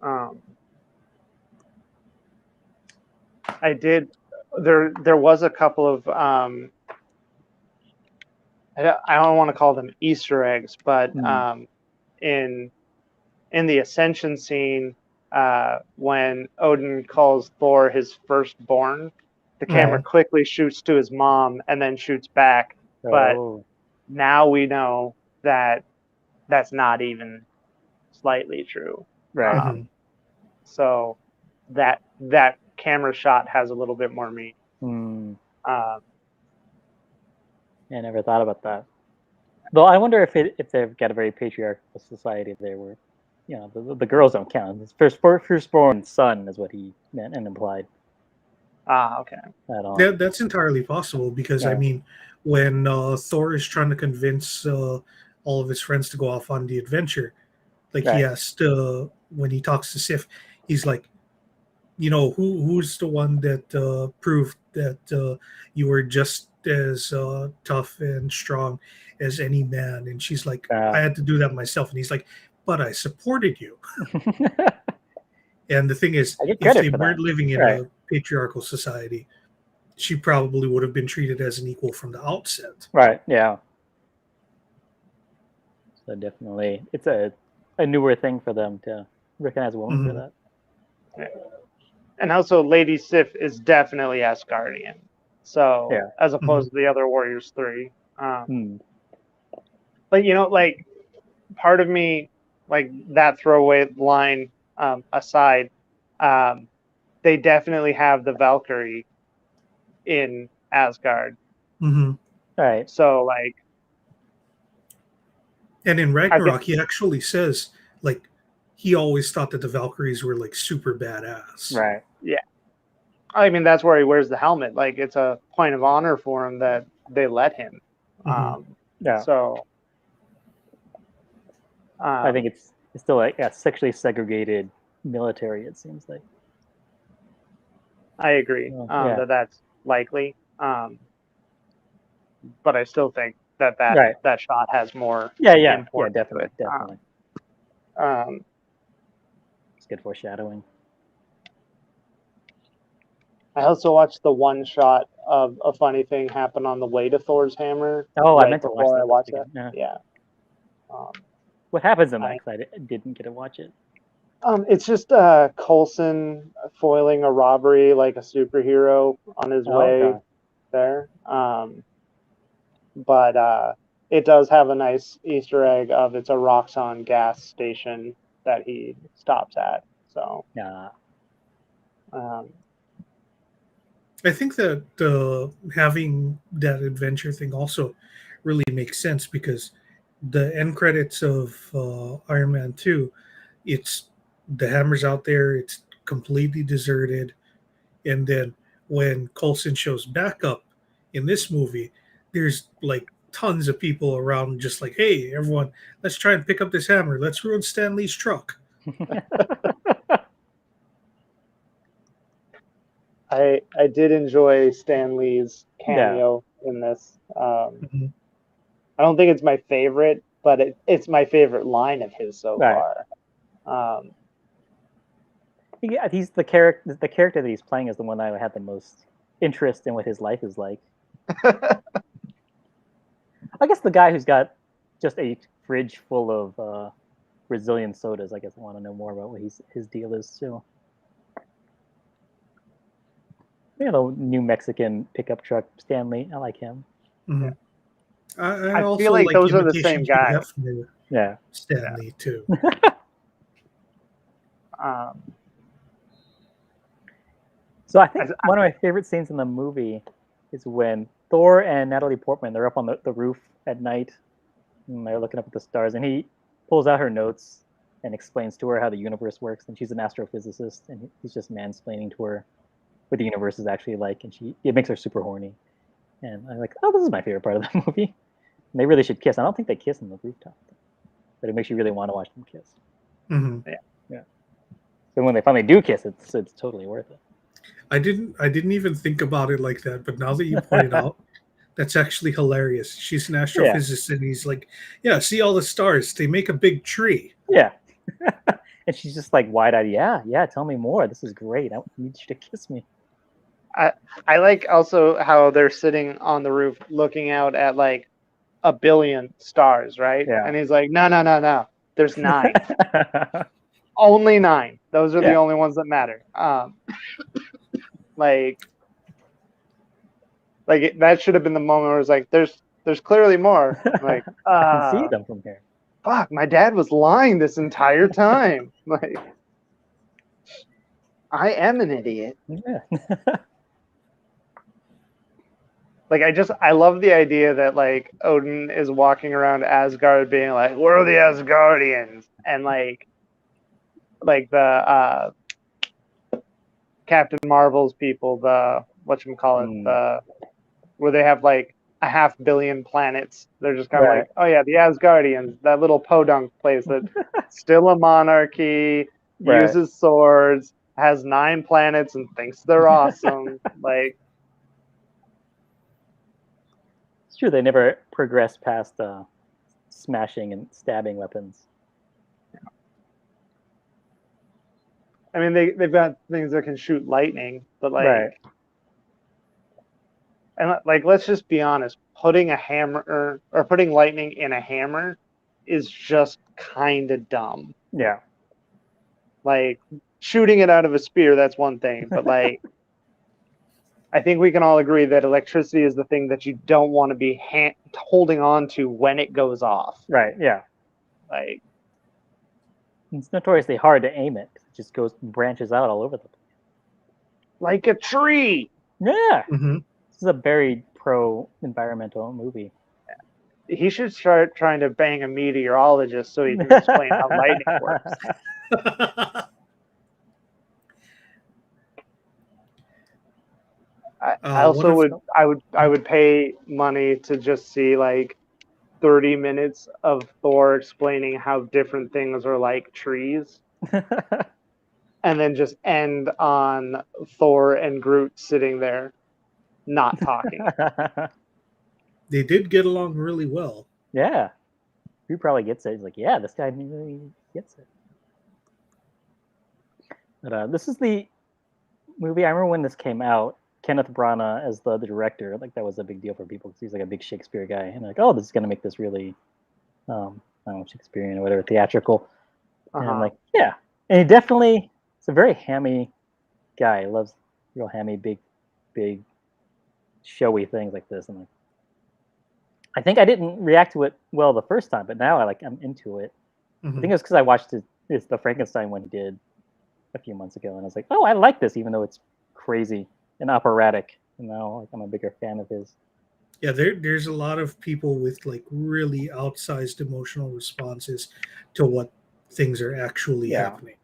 Speaker 2: I did. There was a couple of I don't want to call them Easter eggs, but in the Ascension scene, when Odin calls Thor his firstborn, the camera quickly shoots to his mom and then shoots back. But now we know that that's not even slightly true.
Speaker 1: Right.
Speaker 2: So that camera shot has a little bit more meaning.
Speaker 1: I never thought about that. Though I wonder if they've got a very patriarchal society there where, the girls don't count. His firstborn son is what he meant and implied.
Speaker 2: Okay.
Speaker 3: That's entirely possible because, I mean, when Thor is trying to convince all of his friends to go off on the adventure, like he asked, when he talks to Sif, he's like, who's the one that proved that you were just as tough and strong as any man? And she's like, I had to do that myself. And he's like, but I supported you. And the thing is, if they weren't living in a patriarchal society, she probably would have been treated as an equal from the outset.
Speaker 1: Right, yeah. So definitely, it's a newer thing for them to recognize a woman for that.
Speaker 2: Yeah. And also, Lady Sif is definitely Asgardian. So, as opposed to the other Warriors 3. But, like, part of me, like, that throwaway line aside, they definitely have the Valkyrie in Asgard.
Speaker 1: Right.
Speaker 2: So, like...
Speaker 3: And in Ragnarok, he actually says, like, he always thought that the Valkyries were, like, super badass.
Speaker 1: Right.
Speaker 2: Yeah. I mean, that's where he wears the helmet. Like, it's a point of honor for him that they let him. So...
Speaker 1: I think it's still like a sexually segregated military, it seems like.
Speaker 2: I agree that that's likely. But I still think that shot has more.
Speaker 1: Yeah, definitely. It's good foreshadowing.
Speaker 2: I also watched the one shot of a funny thing happen on the way to Thor's hammer.
Speaker 1: Oh, I meant to watch that.
Speaker 2: Yeah.
Speaker 1: What happens in that? Because I didn't get to watch it.
Speaker 2: It's just Coulson foiling a robbery like a superhero on his way there. But it does have a nice Easter egg of it's a Roxxon gas station that he stops at. So
Speaker 3: I think that having that adventure thing also really makes sense because the end credits of Iron Man 2, it's the hammer's out there, it's completely deserted, and then when Coulson shows back up in this movie, there's like tons of people around just like, hey, everyone, let's try and pick up this hammer. Let's ruin Stan Lee's truck.
Speaker 2: I did enjoy Stan Lee's cameo in this. I don't think it's my favorite, but it's my favorite line of his so far.
Speaker 1: He's the character that he's playing is the one I had the most interest in what his life is like. I guess the guy who's got just a fridge full of Brazilian sodas. I guess I want to know more about what his deal is too. The New Mexican pickup truck, Stanley. I like him.
Speaker 3: I also
Speaker 2: feel like those are the same guy.
Speaker 3: Yeah, Stanley too.
Speaker 1: So I think one of my favorite scenes in the movie is when Thor and Natalie Portman, they're up on the roof at night and they're looking up at the stars, and he pulls out her notes and explains to her how the universe works, and she's an astrophysicist, and he's just mansplaining to her what the universe is actually like, and it makes her super horny. And I'm like, oh, this is my favorite part of the movie. And they really should kiss. I don't think they kiss on the rooftop, but it makes you really want to watch them kiss. Yeah. So when they finally do kiss, it's totally worth it.
Speaker 3: I didn't even think about it like that, but now that you pointed out, that's actually hilarious. She's an astrophysicist, and he's like, yeah, see all the stars? They make a big tree.
Speaker 1: Yeah. And And she's just like wide-eyed. Yeah, tell me more. This is great. I need you to kiss me.
Speaker 2: I like also how they're sitting on the roof looking out at like a billion stars, right?
Speaker 1: Yeah.
Speaker 2: And he's like, no. There's 9. Only 9. Those are the only ones that matter. Like that should have been the moment where it's like, there's clearly more. Like,
Speaker 1: I can see them from here.
Speaker 2: Fuck, my dad was lying this entire time. Like, I am an idiot.
Speaker 1: Yeah.
Speaker 2: Like, I love the idea that, like, Odin is walking around Asgard being like, we're the Asgardians. And, like the Captain Marvel's people, the, whatchamacallit, where they have, like, a 500 million planets. They're just kind of like, oh, yeah, the Asgardians, that little podunk place that's still a monarchy, uses swords, has 9 planets, and thinks they're awesome. Like,
Speaker 1: it's true. They never progressed past smashing and stabbing weapons.
Speaker 2: I mean, they've got things that can shoot lightning, but like, and like, let's just be honest. Putting a hammer or putting lightning in a hammer is just kind of dumb.
Speaker 1: Yeah.
Speaker 2: Like, shooting it out of a spear, that's one thing, but like, I think we can all agree that electricity is the thing that you don't want to be holding on to when it goes off.
Speaker 1: Right. Yeah.
Speaker 2: Like,
Speaker 1: it's notoriously hard to aim it. It just branches out all over the place.
Speaker 2: Like a tree.
Speaker 1: Yeah.
Speaker 3: Mm-hmm.
Speaker 1: This is a very pro-environmental movie.
Speaker 2: He should start trying to bang a meteorologist so he can explain how lightning works. I also would pay money to just see like 30 minutes of Thor explaining how different things are like trees. And then just end on Thor and Groot sitting there not talking.
Speaker 3: They did get along really well.
Speaker 1: Yeah. Groot probably gets it. He's like, yeah, this guy really gets it. But this is the movie. I remember when this came out, Kenneth Branagh as the director, like that was a big deal for people because he's like a big Shakespeare guy. And like, oh, this is going to make this really, I don't know, Shakespearean or whatever, theatrical. And I'm like, yeah. And he definitely, it's a very hammy guy. He loves real hammy, big, showy things like this. And like, I think I didn't react to it well the first time, but now I'm into it. Mm-hmm. I think it was because I watched it's the Frankenstein one he did a few months ago, and I was like, oh, I like this, even though it's crazy and operatic. And now like, I'm a bigger fan of his.
Speaker 3: Yeah, there's a lot of people with like really outsized emotional responses to what things are actually happening.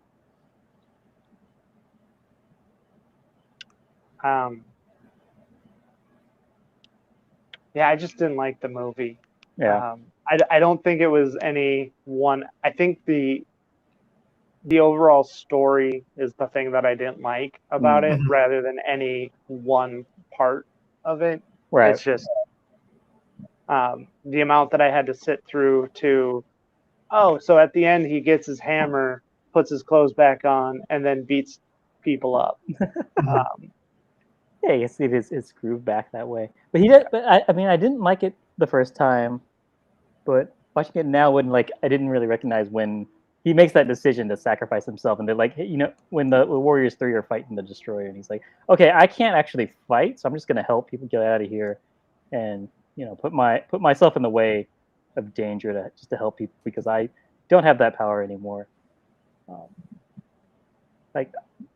Speaker 2: Yeah, I just didn't like the movie.
Speaker 1: Yeah.
Speaker 2: I don't think it was any one. I think the overall story is the thing that I didn't like about it, rather than any one part of it.
Speaker 1: Right.
Speaker 2: It's just the amount that I had to sit through to. Oh, so at the end he gets his hammer, puts his clothes back on, and then beats people up.
Speaker 1: Yeah, you see it's grooved back that way. But he did. But I mean, I didn't like it the first time, but watching it now, when like I didn't really recognize when he makes that decision to sacrifice himself, and they're like, hey, when the Warriors 3 are fighting the Destroyer, and he's like, okay, I can't actually fight, so I'm just gonna help people get out of here, and put myself in the way of danger just to help people because I don't have that power anymore. Like,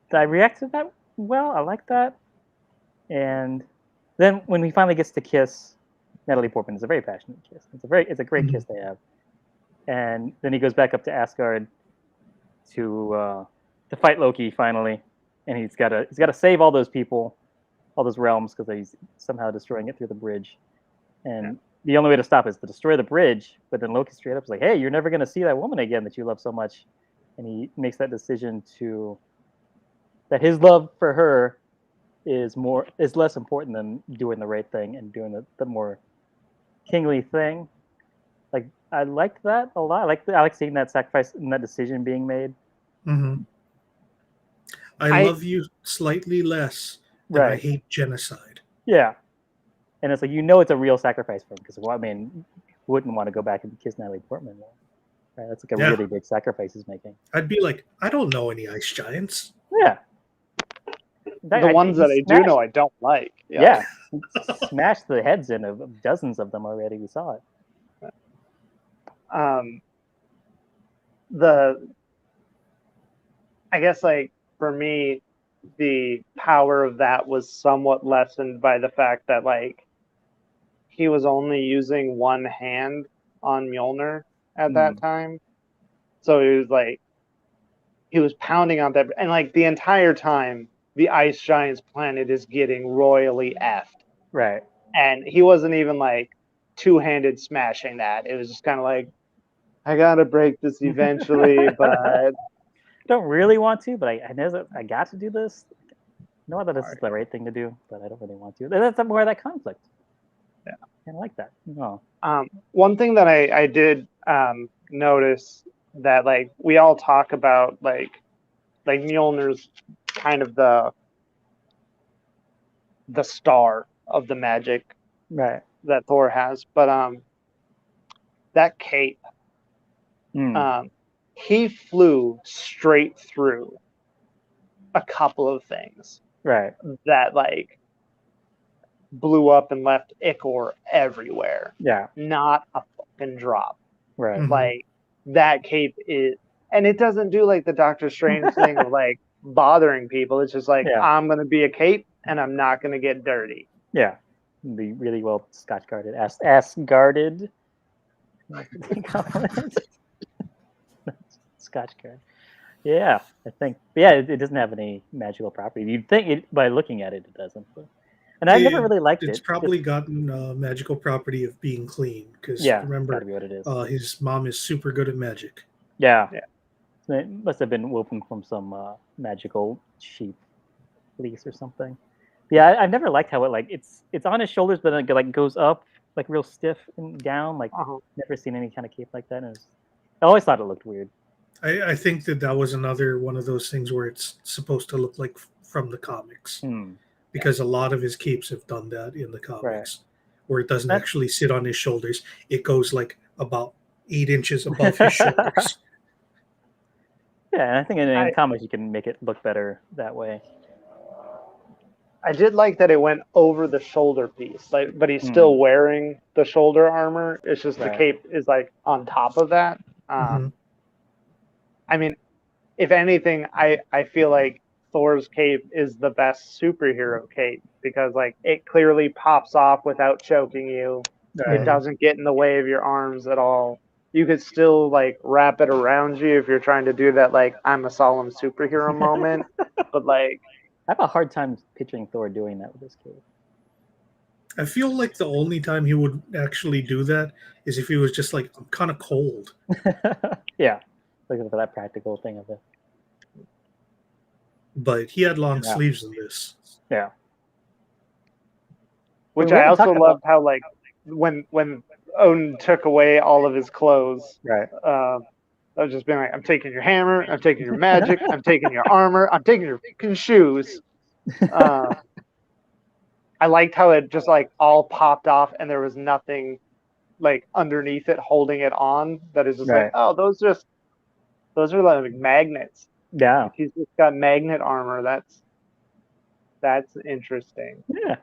Speaker 1: did I react to that well? I like that. And then when he finally gets to kiss Natalie Portman, it's a very passionate kiss. It's a great kiss they have. And then he goes back up to Asgard to fight Loki finally, and he's got to save all those people, all those realms, because he's somehow destroying it through the bridge. And the only way to stop is to destroy the bridge. But then Loki straight up is like, "Hey, you're never going to see that woman again that you love so much," and he makes that decision that his love for her is less important than doing the right thing and doing the more kingly thing. Like, I liked that a lot. I like seeing that sacrifice and that decision being made.
Speaker 3: Mm-hmm. I love you slightly less than I hate genocide.
Speaker 1: Yeah. And it's like, it's a real sacrifice for him because, well, I mean, wouldn't want to go back and kiss Natalie Portman. Right? That's like a really big sacrifice he's making.
Speaker 3: I'd be like, I don't know any ice giants.
Speaker 1: Yeah.
Speaker 2: The ones that I do know I don't like.
Speaker 1: Yeah. Smashed the heads in of dozens of them already. We saw it.
Speaker 2: I guess, like, for me, the power of that was somewhat lessened by the fact that, like, he was only using one hand on Mjolnir at that time. So he was pounding on that, and like the entire time, the Ice Giant's planet is getting royally effed.
Speaker 1: Right.
Speaker 2: And he wasn't even like two-handed smashing that. It was just kind of like, I gotta break this eventually, but I
Speaker 1: don't really want to, but I know that I got to do this. I know that this is the right thing to do, but I don't really want to. That's more of that conflict.
Speaker 2: Yeah.
Speaker 1: I like that. No.
Speaker 2: One thing that I did notice that, like, we all talk about like Mjolnir's kind of the star of the magic that Thor has, but that cape, he flew straight through a couple of things that like blew up and left ichor everywhere.
Speaker 1: Yeah.
Speaker 2: Not a fucking drop.
Speaker 1: Right.
Speaker 3: Mm-hmm.
Speaker 2: Like, that cape is, and it doesn't do like the Doctor Strange thing of like bothering people. It's just like, I'm gonna be a cape and I'm not gonna get dirty.
Speaker 1: Yeah. Be really well Scotch guarded. Ass guarded. Scotch guard. Yeah, I think. Yeah, it doesn't have any magical property. You'd think it, by looking at it, it doesn't. But, and I never really liked it.
Speaker 3: It's probably gotten magical property of being clean because remember,
Speaker 1: what it is.
Speaker 3: His mom is super good at magic.
Speaker 1: Yeah. So it must have been woven from some magical sheep fleece or something. Yeah, I've never liked how it it's on his shoulders, but then it like goes up like real stiff and down. Like never seen any kind of cape like that. And I always thought it looked weird.
Speaker 3: I think that was another one of those things where it's supposed to look like from the comics. Because a lot of his capes have done that in the comics, where it doesn't actually sit on his shoulders. It goes like about 8 inches above his shoulders.
Speaker 1: Yeah, and I think in comics you can make it look better that way.
Speaker 2: I did like that it went over the shoulder piece, but he's still wearing the shoulder armor. It's just the cape is like on top of that. I mean, if anything, I feel like Thor's cape is the best superhero cape because like it clearly pops off without choking you. It doesn't get in the way of your arms at all. You could still like wrap it around you if you're trying to do that like I'm a solemn superhero moment. But like,
Speaker 1: I have a hard time picturing Thor doing that with his cape.
Speaker 3: I feel like the only time he would actually do that is if he was just like, I'm kind of cold.
Speaker 1: Yeah, looking for that practical thing of it.
Speaker 3: But he had long sleeves in this.
Speaker 1: Yeah.
Speaker 2: Which I also loved how like when Odin took away all of his clothes. I was just being like, I'm taking your hammer, I'm taking your magic, I'm taking your armor, I'm taking your fucking shoes. I liked how it just like all popped off and there was nothing like underneath it holding it on. That is just like, oh, those are like magnets.
Speaker 1: Yeah.
Speaker 2: He's just got magnet armor. That's interesting.
Speaker 1: Yeah.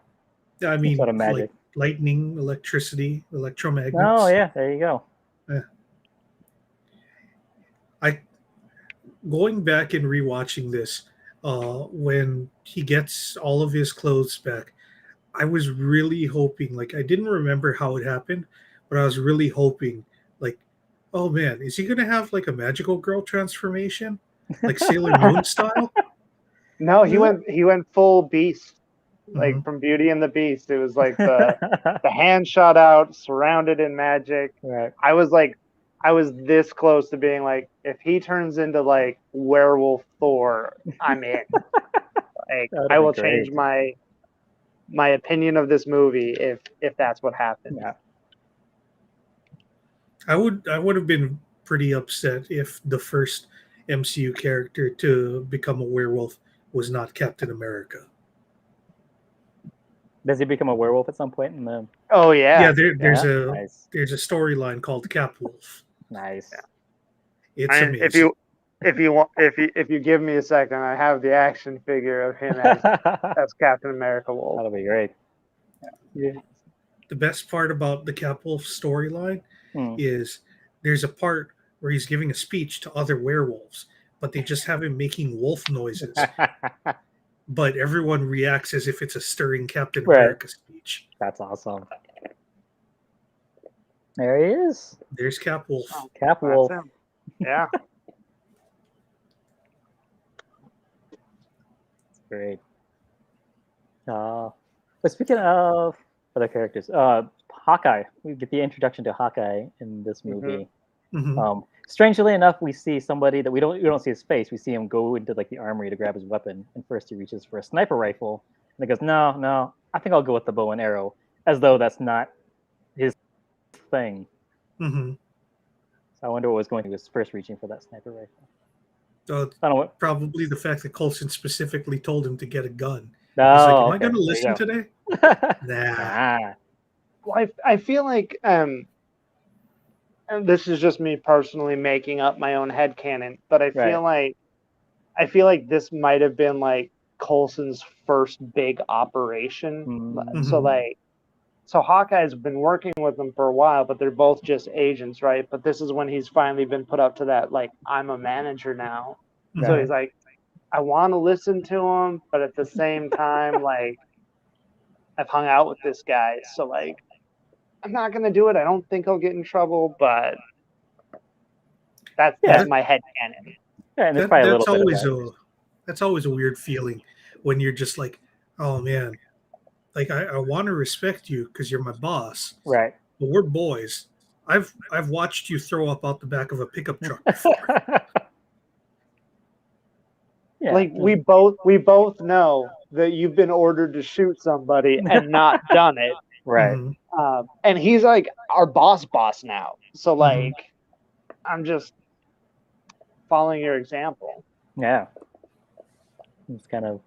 Speaker 3: I mean,
Speaker 1: sort of magic.
Speaker 3: Like lightning, electricity, electromagnets.
Speaker 1: Oh yeah, there you go.
Speaker 3: Yeah. Going back and rewatching this, when he gets all of his clothes back, I was really hoping, like, I didn't remember how it happened, but I was really hoping, like, oh man, is he gonna have like a magical girl transformation, like Sailor Moon style?
Speaker 2: No, he went full beast, like from Beauty and the Beast. It was like the hand shot out, surrounded in magic.
Speaker 1: Right.
Speaker 2: I was this close to being like, if he turns into like werewolf Thor, I'm in. Like, I will change my opinion of this movie if that's what happens.
Speaker 1: Yeah.
Speaker 3: I would have been pretty upset if the first MCU character to become a werewolf was not Captain America.
Speaker 1: Does he become a werewolf at some point in the?
Speaker 2: Oh yeah.
Speaker 3: Yeah, there's
Speaker 1: Nice.
Speaker 3: a storyline called Capwolf.
Speaker 1: Nice.
Speaker 3: It's amazing.
Speaker 2: If you give me a second, I have the action figure of him as Captain America Wolf.
Speaker 1: That'll be great. Yeah.
Speaker 3: The best part about the Capwolf storyline is there's a part where he's giving a speech to other werewolves, but they just have him making wolf noises. But everyone reacts as if it's a stirring Captain America speech.
Speaker 1: That's awesome. There he is.
Speaker 3: There's Capwolf.
Speaker 2: Oh,
Speaker 1: Capwolf.
Speaker 2: Yeah.
Speaker 1: Great. But speaking of other characters, Hawkeye. We get the introduction to Hawkeye in this movie.
Speaker 3: Mm-hmm.
Speaker 1: Strangely enough, we see somebody that we don't see his face. We see him go into like the armory to grab his weapon, and first he reaches for a sniper rifle, and he goes, "No, I think I'll go with the bow and arrow," as though that's not his thing.
Speaker 3: Mm-hmm.
Speaker 1: So I wonder what was going to. He was first reaching for that sniper rifle.
Speaker 3: I don't know, probably the fact that Coulson specifically told him to get a gun.
Speaker 1: Oh,
Speaker 3: he's like, am I going to listen today?
Speaker 1: Nah.
Speaker 2: Well, I feel like, and this is just me personally making up my own headcanon, but I feel like this might have been like Coulson's first big operation.
Speaker 3: Mm-hmm.
Speaker 2: So Hawkeye's been working with them for a while, but they're both just agents, right? But this is when he's finally been put up to that, like, I'm a manager now.
Speaker 3: Right.
Speaker 2: So he's like, I want to listen to him, but at the same time, like, I've hung out with this guy, so, like, I'm not going to do it. I don't think I'll get in trouble, but that's my headcanon.
Speaker 1: Yeah, and
Speaker 3: that's always a weird feeling when you're just like, oh, man. Like I want to respect you because you're my boss,
Speaker 1: right?
Speaker 3: But we're boys. I've watched you throw up out the back of a pickup truck before.
Speaker 2: Like we both know that you've been ordered to shoot somebody and not done it,
Speaker 1: right?
Speaker 3: Mm-hmm.
Speaker 2: And he's like our boss now, so like I'm just following your example.
Speaker 1: Yeah, it's kind of.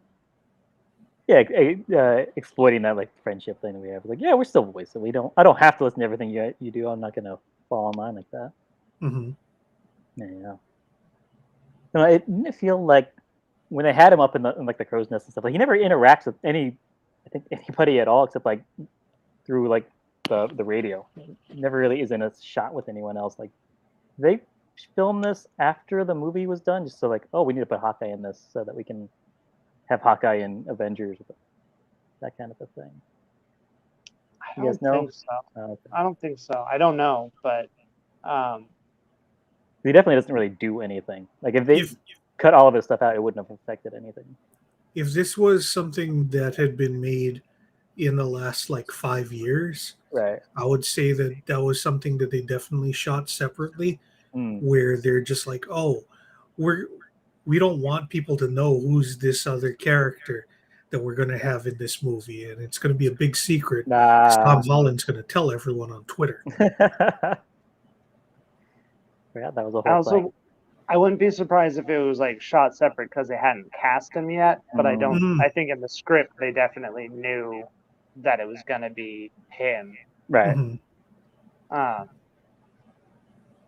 Speaker 1: Exploiting that like friendship thing that we have. Like, yeah, we're still boys, so I don't have to listen to everything you do. I'm not gonna fall in line like that.
Speaker 3: Mm-hmm.
Speaker 1: Yeah. No, it didn't feel like when they had him up in like the crow's nest and stuff. Like he never interacts with anybody at all, except like through like the radio. He never really is in a shot with anyone else. Like they filmed this after the movie was done, just so like, oh, we need to put Hawkeye in this so that we can have Hawkeye in Avengers, that kind of a thing.
Speaker 2: I don't think so. Okay. I don't think so. I don't know, but
Speaker 1: he definitely doesn't really do anything. Like if they cut all of his stuff out, it wouldn't have affected anything.
Speaker 3: If this was something that had been made in the last like 5 years,
Speaker 1: right,
Speaker 3: I would say that was something that they definitely shot separately, where they're just like, oh, we don't want people to know who's this other character that we're going to have in this movie, and it's going to be a big secret. Tom Holland's going to tell everyone on Twitter.
Speaker 1: Yeah, that was a whole thing.
Speaker 2: I wouldn't be surprised if it was like shot separate because they hadn't cast him yet, but I don't.
Speaker 3: Mm-hmm.
Speaker 2: I think in the script they definitely knew that it was going to be him.
Speaker 1: Right.
Speaker 3: Mm-hmm.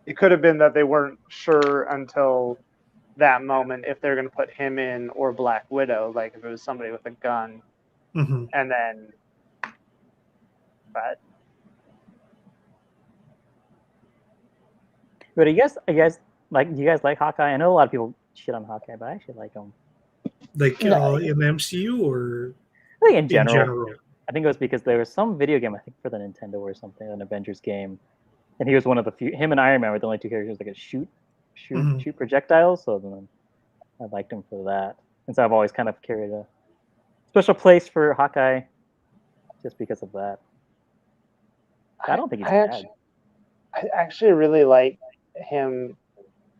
Speaker 2: It could have been that they weren't sure until that moment if they're going to put him in or Black Widow, like if it was somebody with a gun,
Speaker 3: and
Speaker 2: then, but
Speaker 1: I guess like, do you guys like Hawkeye? I know a lot of people shit on Hawkeye, but I actually like him.
Speaker 3: Like in the MCU or
Speaker 1: I think in general. I think it was because there was some video game, I think for the Nintendo or something, an Avengers game, and he was one of the few. Him and Iron Man were the only two characters that could shoot projectiles, so then I liked him for that. And so I've always kind of carried a special place for Hawkeye just because of that. I don't think he's bad.
Speaker 2: I actually really like him,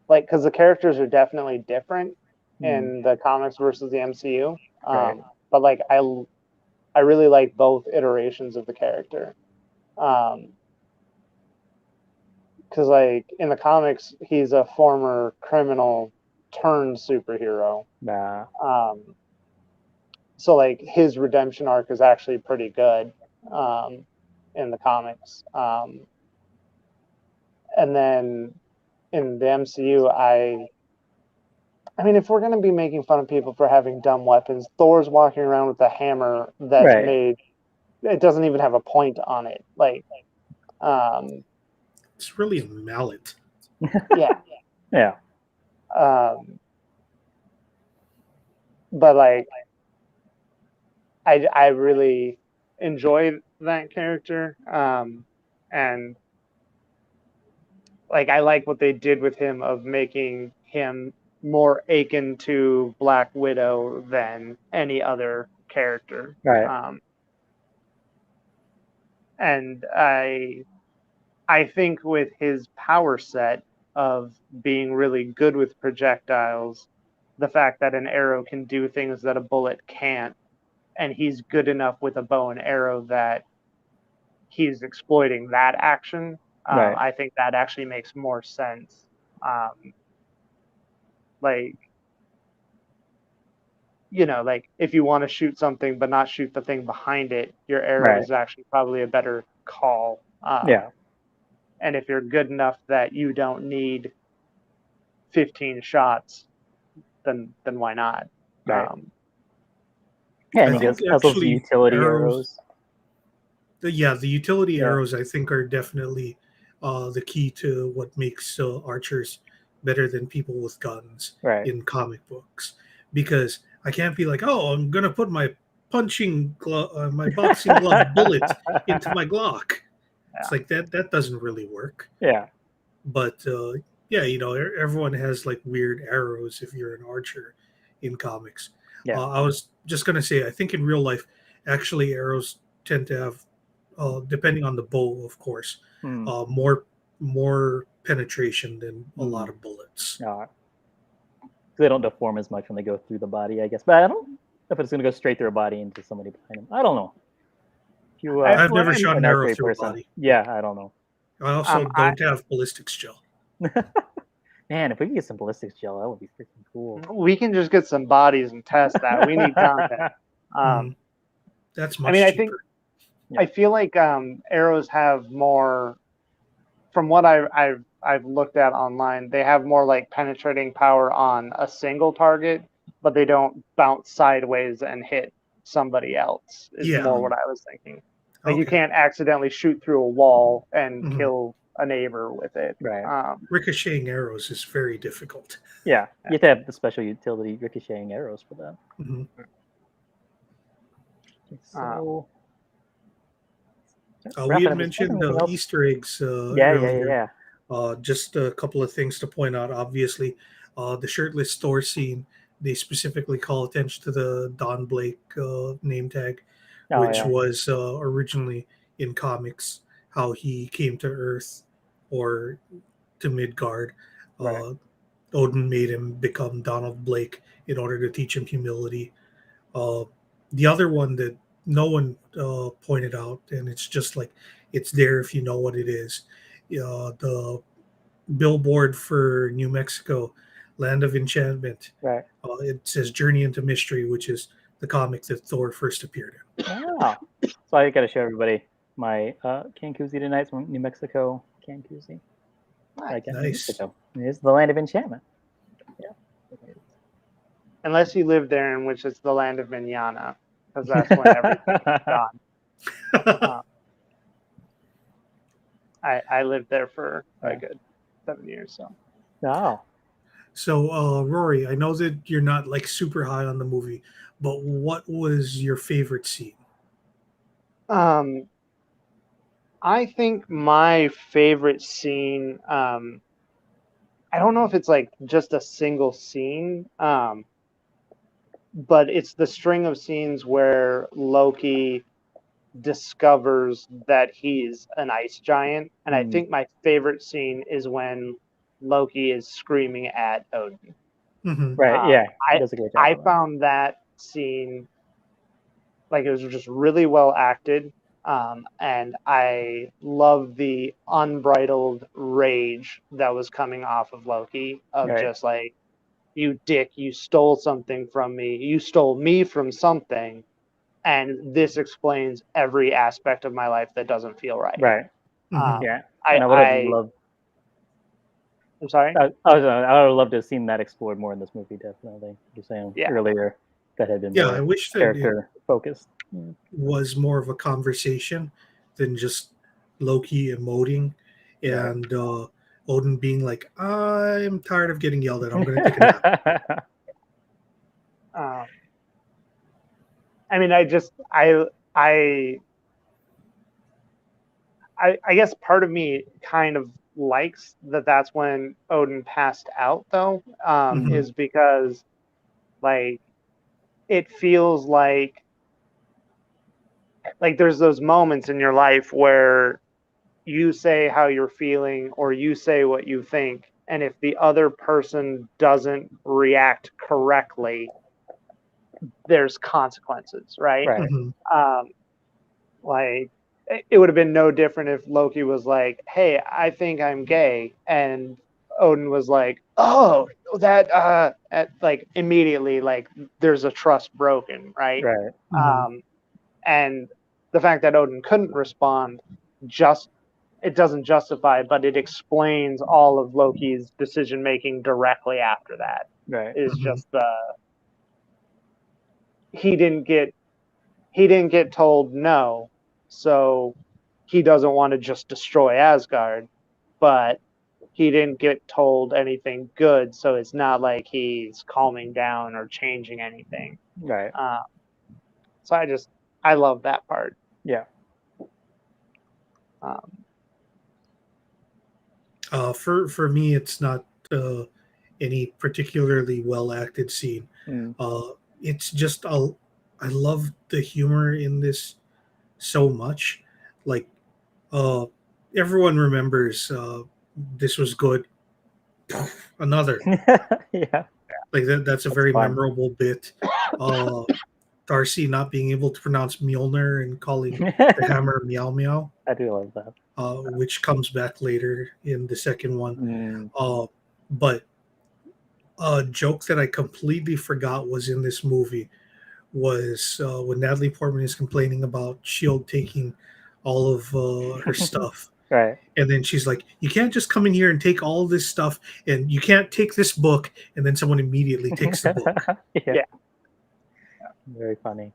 Speaker 2: like, because the characters are definitely different in the comics versus the MCU.
Speaker 1: Right.
Speaker 2: But like I really like both iterations of the character. Because like in the comics, he's a former criminal turned superhero.
Speaker 1: Nah.
Speaker 2: So like his redemption arc is actually pretty good in the comics. And then in the MCU, I mean, if we're going to be making fun of people for having dumb weapons, Thor's walking around with a hammer that's made. It doesn't even have a point on it. Like,
Speaker 3: it's really a mallet.
Speaker 2: Yeah.
Speaker 1: Yeah.
Speaker 2: But like, I really enjoy that character, and like I like what they did with him of making him more akin to Black Widow than any other character.
Speaker 1: Right.
Speaker 2: And I think with his power set of being really good with projectiles, the fact that an arrow can do things that a bullet can't, and he's good enough with a bow and arrow that he's exploiting that action.
Speaker 1: Right.
Speaker 2: I think that actually makes more sense. Like, you know, like if you want to shoot something but not shoot the thing behind it, your arrow is actually probably a better call.
Speaker 1: Yeah.
Speaker 2: And if you're good enough that you don't need 15 shots, then why not?
Speaker 1: Right. Yeah, and he has those utility arrows.
Speaker 3: The utility arrows, I think, are definitely the key to what makes archers better than people with guns in comic books. Because I can't be like, oh, I'm gonna put my boxing glove bullet into my Glock. Yeah. It's like that doesn't really work.
Speaker 1: Yeah.
Speaker 3: But you know, everyone has like weird arrows if you're an archer in comics. Yeah. I was just gonna say, I think in real life, actually, arrows tend to have, depending on the bow, of course, more penetration than a lot of bullets.
Speaker 1: They don't deform as much when they go through the body, I guess. But I don't know if it's going to go straight through a body into somebody behind him. I don't know.
Speaker 3: I've never shot an arrow through a body.
Speaker 1: Yeah, I don't know.
Speaker 3: I also don't have ballistics gel.
Speaker 1: Man, if we could get some ballistics gel, that would be freaking cool.
Speaker 2: We can just get some bodies and test that. We need content.
Speaker 3: That's much cheaper.
Speaker 2: I feel like arrows have more, from what I've looked at online, they have more like penetrating power on a single target, but they don't bounce sideways and hit somebody else. Is more what I was thinking. Like you can't accidentally shoot through a wall and kill a neighbor with it.
Speaker 1: Right.
Speaker 3: Ricocheting arrows is very difficult.
Speaker 1: Yeah, you have to have the special utility ricocheting arrows for that. So.
Speaker 3: We had mentioned Easter eggs earlier. Just a couple of things to point out. Obviously, the shirtless Thor scene, they specifically call attention to the Don Blake name tag, which was originally in comics, how he came to Earth or to Midgard. Odin made him become Donald Blake in order to teach him humility. The other one that no one pointed out, and it's just like it's there if you know what it is. The billboard for New Mexico, Land of Enchantment. It says Journey into Mystery, which is the comic that Thor first appeared in.
Speaker 1: Wow. So I got to show everybody my can koozie tonight from New Mexico can koozie.
Speaker 3: Nice.
Speaker 1: It's the Land of Enchantment. Yeah.
Speaker 2: Unless you live there, in which it's the Land of Manana. Because that's when everything's gone. I lived there for a good 7 years. So.
Speaker 1: Wow.
Speaker 3: So, Rory, I know that you're not like super high on the movie, but what was your favorite scene?
Speaker 2: I think my favorite scene. I don't know if it's like just a single scene. But it's the string of scenes where Loki discovers that he's an ice giant. And I think my favorite scene is when Loki is screaming at Odin.
Speaker 1: Right, yeah.
Speaker 2: I found that scene, like, it was just really well acted. And I love the unbridled rage that was coming off of Loki of just like, you dick, you stole something from me, you stole me from something, and this explains every aspect of my life that doesn't feel right.
Speaker 1: Right.
Speaker 3: Mhm.
Speaker 1: Yeah. And I would have loved.
Speaker 2: I'm sorry.
Speaker 1: I would have loved to have seen that explored more in this movie. Definitely, you're saying
Speaker 2: Yeah.
Speaker 1: earlier that had been
Speaker 3: Yeah,
Speaker 1: more
Speaker 3: I wish that
Speaker 1: character focused.
Speaker 3: was more of a conversation than just Loki emoting and Odin being like, "I'm tired of getting yelled at. I'm going to take a nap."
Speaker 2: I mean, I guess part of me kind of likes that that's when Odin passed out, though, is because, like, it feels like there's those moments in your life where you say how you're feeling or you say what you think, and if the other person doesn't react correctly, there's consequences, right?
Speaker 1: Right.
Speaker 2: Like, it would have been no different if Loki was like, "Hey, I think I'm gay," and Odin was like, "Oh, that," like immediately, like there's a trust broken, right?
Speaker 1: Right.
Speaker 2: And the fact that Odin couldn't respond, it doesn't justify, but it explains all of Loki's decision making directly after that.
Speaker 1: Right.
Speaker 2: Is just he didn't get told no, so he doesn't want to just destroy Asgard, but he didn't get told anything good, so it's not like he's calming down or changing anything.
Speaker 1: Right.
Speaker 2: So I love that part.
Speaker 1: Yeah.
Speaker 3: For me, it's not any particularly well acted scene. It's just I love the humor in this so much. Like everyone remembers this was good. Another.
Speaker 1: Yeah.
Speaker 3: Like that's a very
Speaker 1: fun.
Speaker 3: memorable bit. Darcy not being able to pronounce Mjolnir and calling the hammer meow meow.
Speaker 1: I do love that.
Speaker 3: Which comes back later in the second one. But a joke that I completely forgot was in this movie was when Natalie Portman is complaining about Shield taking all of her stuff.
Speaker 1: Right.
Speaker 3: And then she's like, "You can't just come in here and take all this stuff, and you can't take this book." And then someone immediately takes the book.
Speaker 1: Yeah. Very funny.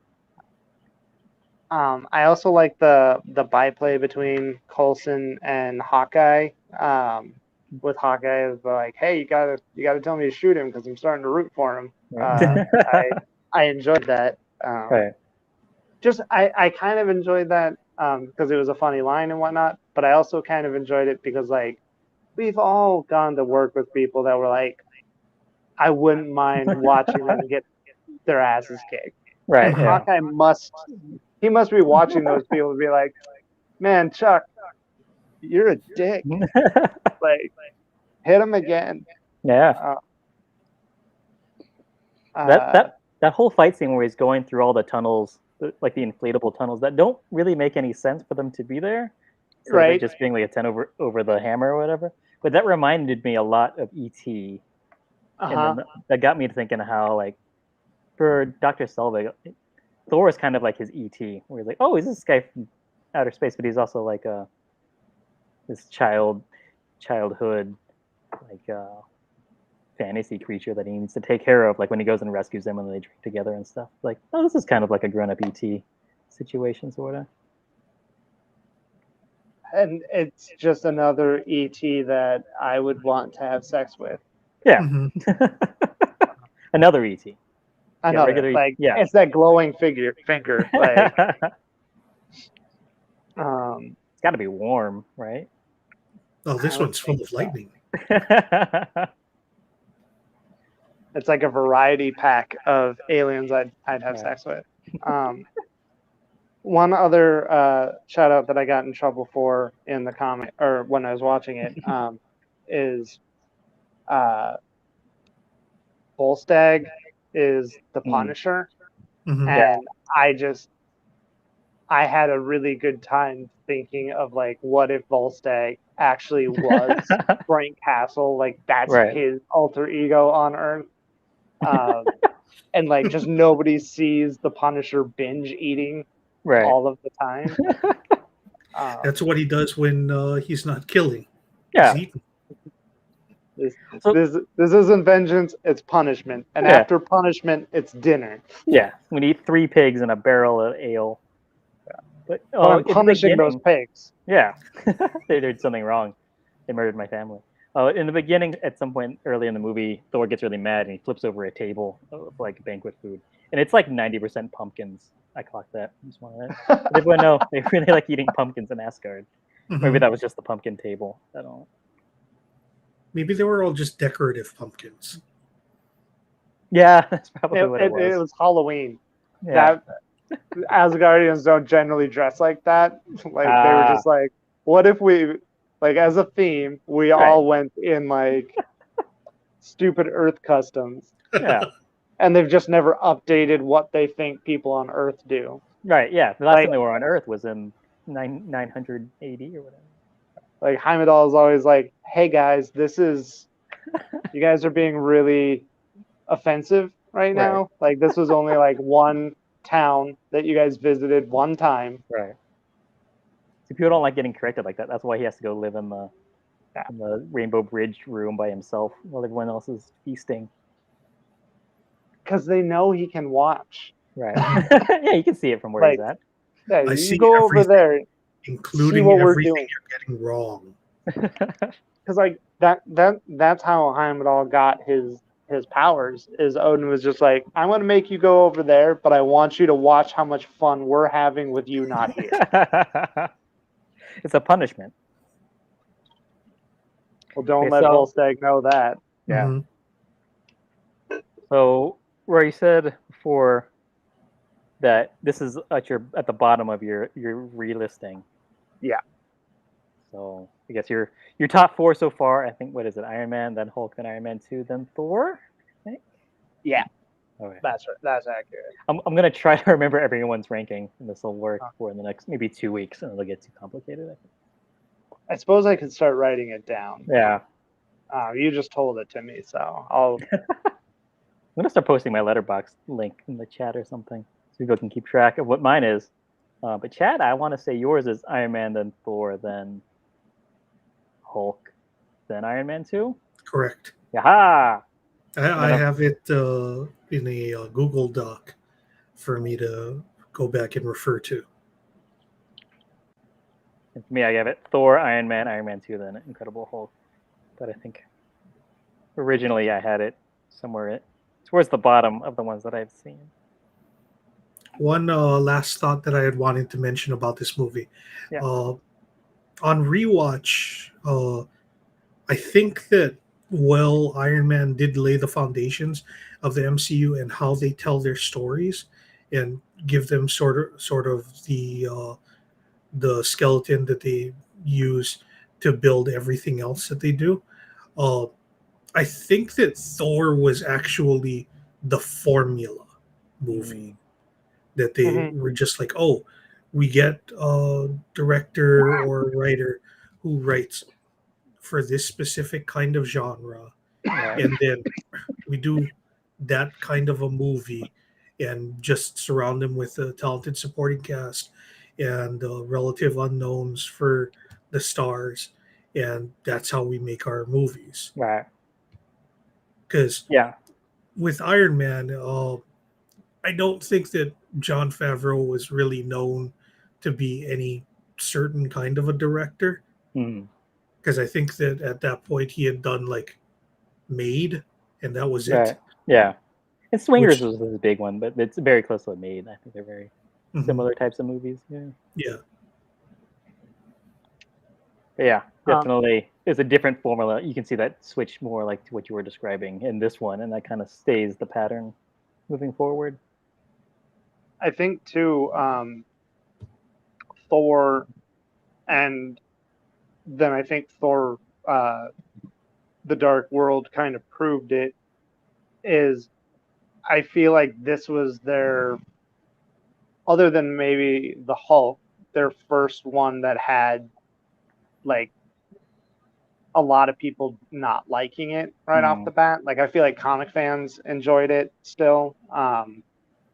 Speaker 2: I also like the byplay between Coulson and Hawkeye. With Hawkeye is like, "Hey, you gotta tell me to shoot him because I'm starting to root for him." I enjoyed that.
Speaker 1: Right.
Speaker 2: Just I kind of enjoyed that because it was a funny line and whatnot. But I also kind of enjoyed it because, like, we've all gone to work with people that were like, I wouldn't mind watching them get their asses kicked.
Speaker 1: Right.
Speaker 2: And Hawkeye must be watching those people and be like, "Man, Chuck, you're a dick. Like, hit him again."
Speaker 1: Yeah. That whole fight scene where he's going through all the tunnels, like the inflatable tunnels that don't really make any sense for them to be there. So right. Like just being like a 10 over the hammer or whatever. But that reminded me a lot of E.T. And that got me to thinking how, like, for Dr. Selvig, Thor is kind of like his E.T., where he's like, oh, he's this guy from outer space, but he's also like this childhood, like, fantasy creature that he needs to take care of, like when he goes and rescues them and they drink together and stuff. Like, oh, this is kind of like a grown-up E.T. situation, sort of.
Speaker 2: And it's just another ET that I would want to have sex with.
Speaker 1: Yeah. Another ET.
Speaker 2: Another,
Speaker 1: regular,
Speaker 2: like, it's that glowing finger. Like,
Speaker 1: it's got to be warm, right?
Speaker 3: Oh, this one's full of lightning.
Speaker 2: It's like a variety pack of aliens I'd have sex with. One other shout out that I got in trouble for in the comic, or when I was watching it, is Volstagg is the Punisher, and I had a really good time thinking of, like, what if Volstagg actually was Frank Castle, like that's his alter ego on Earth. and like just nobody sees the Punisher binge eating all of the time.
Speaker 3: That's what he does when he's not killing.
Speaker 1: Yeah.
Speaker 3: He's eating.
Speaker 2: This isn't vengeance, it's punishment. And after punishment, it's dinner.
Speaker 1: Yeah, we eat 3 pigs and a barrel of ale. But
Speaker 2: I'm punishing those pigs.
Speaker 1: Yeah, they did something wrong. They murdered my family. In the beginning, at some point early in the movie, Thor gets really mad and he flips over a table of like banquet food, and it's like 90% pumpkins. I clocked that. Just wanted that. But everyone know they really like eating pumpkins in Asgard. Mm-hmm. Maybe that was just the pumpkin table. I don't know.
Speaker 3: Maybe they were all just decorative pumpkins.
Speaker 1: Yeah, that's probably what it was.
Speaker 2: It was Halloween. Yeah. Asgardians don't generally dress like that. Like they were just like, what if we, like as a theme, we all went in like stupid Earth customs.
Speaker 1: Yeah.
Speaker 2: And they've just never updated what they think people on Earth do.
Speaker 1: Right, yeah. The last time they were on Earth was in 980 or whatever.
Speaker 2: Like Heimdall is always like, hey guys, you guys are being really offensive right now. Like this was only like one town that you guys visited one time.
Speaker 1: Right. See, people don't like getting corrected like that. That's why he has to go live in the Rainbow Bridge room by himself while everyone else is feasting.
Speaker 2: Because they know he can watch.
Speaker 1: Right. Yeah, you can see it from where he's at.
Speaker 2: Yeah, you go over there,
Speaker 3: including what everything you're getting wrong.
Speaker 2: Because like that's how Heimdall got his powers. Is Odin was just like, I'm going to make you go over there, but I want you to watch how much fun we're having with you not here.
Speaker 1: It's a punishment.
Speaker 2: Well, don't let Volstagg know that.
Speaker 1: Yeah. Mm-hmm. So, Roy said before that this is at the bottom of your relisting.
Speaker 2: Yeah.
Speaker 1: So I guess your top 4 so far. I think, what is it? Iron Man, then Hulk, then Iron Man 2, then Thor. I think.
Speaker 2: Yeah.
Speaker 1: Okay.
Speaker 2: That's right. That's accurate.
Speaker 1: I'm gonna try to remember everyone's ranking, and this will work for the next maybe 2 weeks, and it'll get too complicated. I think.
Speaker 2: I suppose I could start writing it down.
Speaker 1: Yeah.
Speaker 2: You just told it to me, so I'll.
Speaker 1: I'm gonna start posting my letterbox link in the chat or something, so people can keep track of what mine is. But Chad, I want to say yours is Iron Man, then Thor, then Hulk, then Iron Man 2.
Speaker 3: Correct.
Speaker 1: Yaha!
Speaker 3: I have it in a Google Doc for me to go back and refer to.
Speaker 1: And for me, I have it Thor, Iron Man 2, then Incredible Hulk. But I think originally I had it somewhere towards the bottom of the ones that I've seen.
Speaker 3: One last thought that I had wanted to mention about this movie.
Speaker 1: Yeah.
Speaker 3: On rewatch, I think that Iron Man did lay the foundations of the MCU and how they tell their stories and give them sort of the skeleton that they use to build everything else that they do. I think that Thor was actually the formula movie that they were just like, oh, we get a director or writer who writes for this specific kind of genre, and then we do that kind of a movie and just surround them with a talented supporting cast and relative unknowns for the stars, and that's how we make our movies.
Speaker 1: Right.
Speaker 3: Because with Iron Man, I don't think that Jon Favreau was really known to be any certain kind of a director. Because I think that at that point he had done like Made, and that was it.
Speaker 1: Yeah. And Swingers was a big one, but it's very close to Made. I think they're very similar types of movies.
Speaker 3: Yeah.
Speaker 1: But yeah, definitely. It's a different formula. You can see that switch more like to what you were describing in this one, and that kind of stays the pattern moving forward.
Speaker 2: I think too, Thor, and then I think Thor, The Dark World kind of proved it. I feel like this was their, other than maybe the Hulk, their first one that had like a lot of people not liking it right off the bat. Like I feel like comic fans enjoyed it still.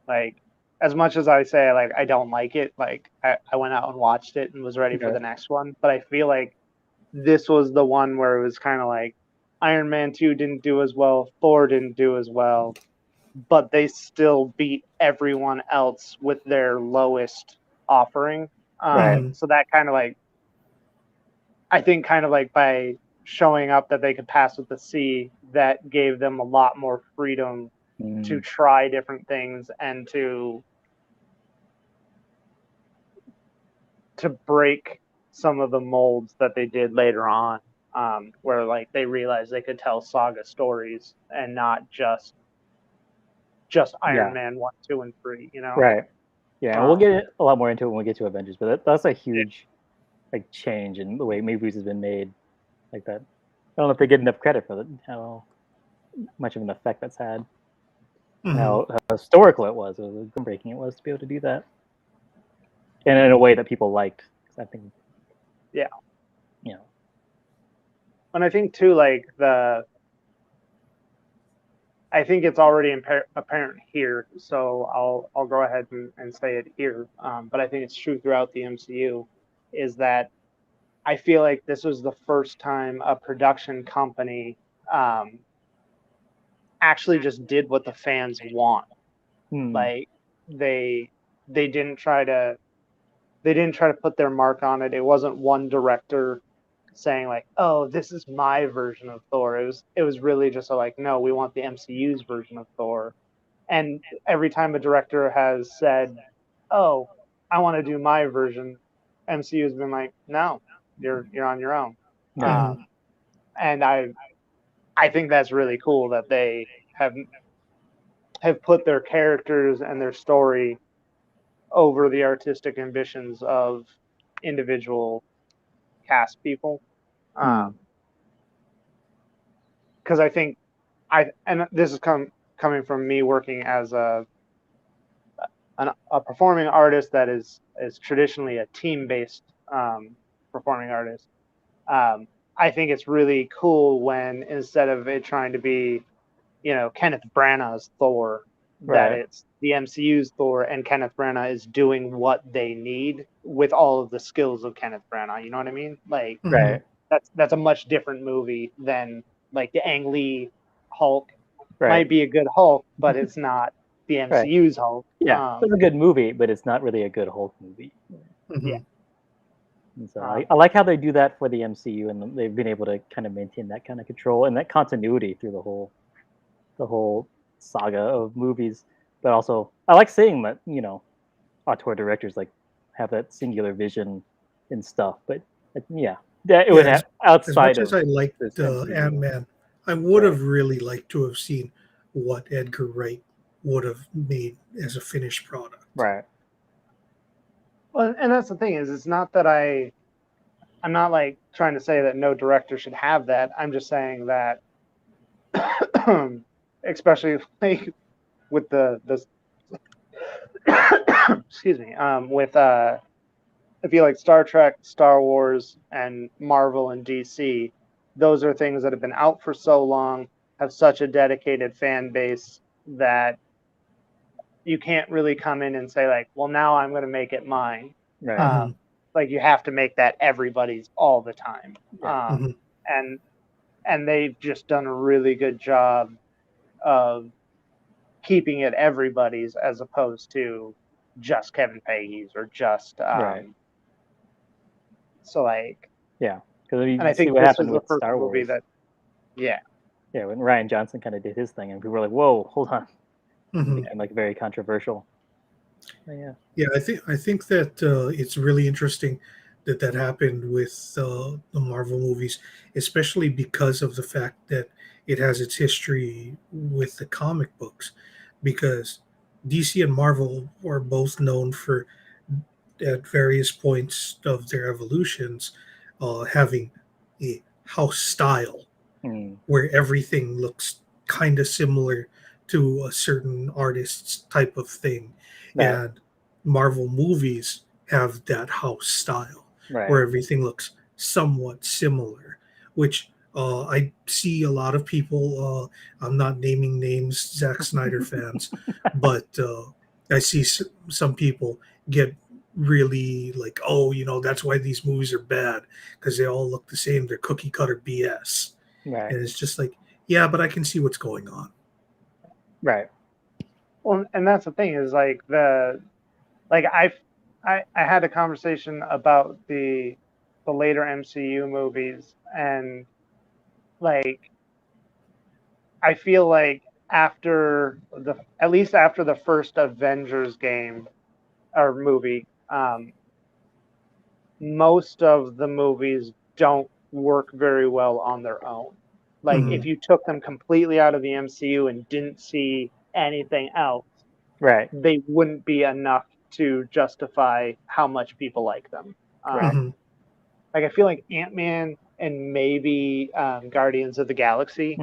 Speaker 2: Like as much as I say like I don't like it, like I went out and watched it and was ready for the next one. But I feel like this was the one where it was kind of like Iron Man 2 didn't do as well, Thor didn't do as well, but they still beat everyone else with their lowest offering. So that kind of like, I think kind of like by showing up that they could pass with the C, that gave them a lot more freedom to try different things and to break some of the molds that they did later on, where like they realized they could tell saga stories and not just Iron Man 1, 2, and 3. You know,
Speaker 1: right? Yeah, and we'll get a lot more into it when we get to Avengers, but that's a huge like change in the way movies has been made like that. I don't know if they get enough credit for how much of an effect that's had. How historical it was groundbreaking it was to be able to do that, and in a way that people liked. I think,
Speaker 2: and I think too, like I think it's already apparent here, so I'll go ahead and say it here. But I think it's true throughout the MCU, is that I feel like this was the first time a production company actually just did what the fans want. Like they didn't try to put their mark on it. It wasn't one director saying like, "Oh, this is my version of Thor." It was really just like, "No, we want the MCU's version of Thor." And every time a director has said, "Oh, I want to do my version," MCU has been like, "No, you're on your own." And I think that's really cool that they have put their characters and their story over the artistic ambitions of individual cast people. Because I think and this is coming from me working as a performing artist that is traditionally a team-based performing artist. I think it's really cool when instead of it trying to be, Kenneth Branagh's Thor, that it's the MCU's Thor, and Kenneth Branagh is doing what they need with all of the skills of Kenneth Branagh. You know what I mean? Like, that's a much different movie than like the Ang Lee Hulk. Might be a good Hulk, but it's not the MCU's Hulk.
Speaker 1: Yeah, it's a good movie, but it's not really a good Hulk movie.
Speaker 2: Yeah.
Speaker 1: And so I like how they do that for the MCU, and they've been able to kind of maintain that kind of control and that continuity through the whole saga of movies. But also, I like seeing that auteur directors like have that singular vision and stuff. But it would have outside.
Speaker 3: As much as I liked Ant-Man, I would have really liked to have seen what Edgar Wright would have made as a finished product.
Speaker 1: Right.
Speaker 2: Well, and that's the thing is, it's not that I'm not like trying to say that no director should have that. I'm just saying that, especially like with the excuse me, with I feel like Star Trek, Star Wars, and Marvel and DC, those are things that have been out for so long, have such a dedicated fan base that you can't really come in and say like, well, now I'm going to make it mine.
Speaker 1: Right.
Speaker 2: Like you have to make that everybody's all the time. And they've just done a really good job of keeping it everybody's as opposed to just Kevin Feige's or just so like
Speaker 1: and
Speaker 2: I think this was the first movie that
Speaker 1: when Rian Johnson kind of did his thing and people were like, whoa, hold on. It became like very controversial.
Speaker 3: I think that it's really interesting that happened with the Marvel movies, especially because of the fact that it has its history with the comic books, because DC and Marvel are both known for, at various points of their evolutions, having a house style where everything looks kind of similar to a certain artist's type of thing. And Marvel movies have that house style where everything looks somewhat similar, which I see a lot of people. I'm not naming names, Zack Snyder fans, but I see some people get really like, oh, that's why these movies are bad because they all look the same. They're cookie cutter BS,
Speaker 1: Right.
Speaker 3: and it's just like, yeah, but I can see what's going on.
Speaker 1: Right.
Speaker 2: Well, and that's the thing is like I had a conversation about the later MCU movies, and like I feel like at least after the first Avengers game or movie, most of the movies don't work very well on their own. Like
Speaker 3: Mhm.
Speaker 2: if you took them completely out of the MCU and didn't see anything else,
Speaker 1: Right.
Speaker 2: they wouldn't be enough to justify how much people like them.
Speaker 1: Right.
Speaker 3: Mhm.
Speaker 2: Like I feel like Ant-Man and maybe Guardians of the Galaxy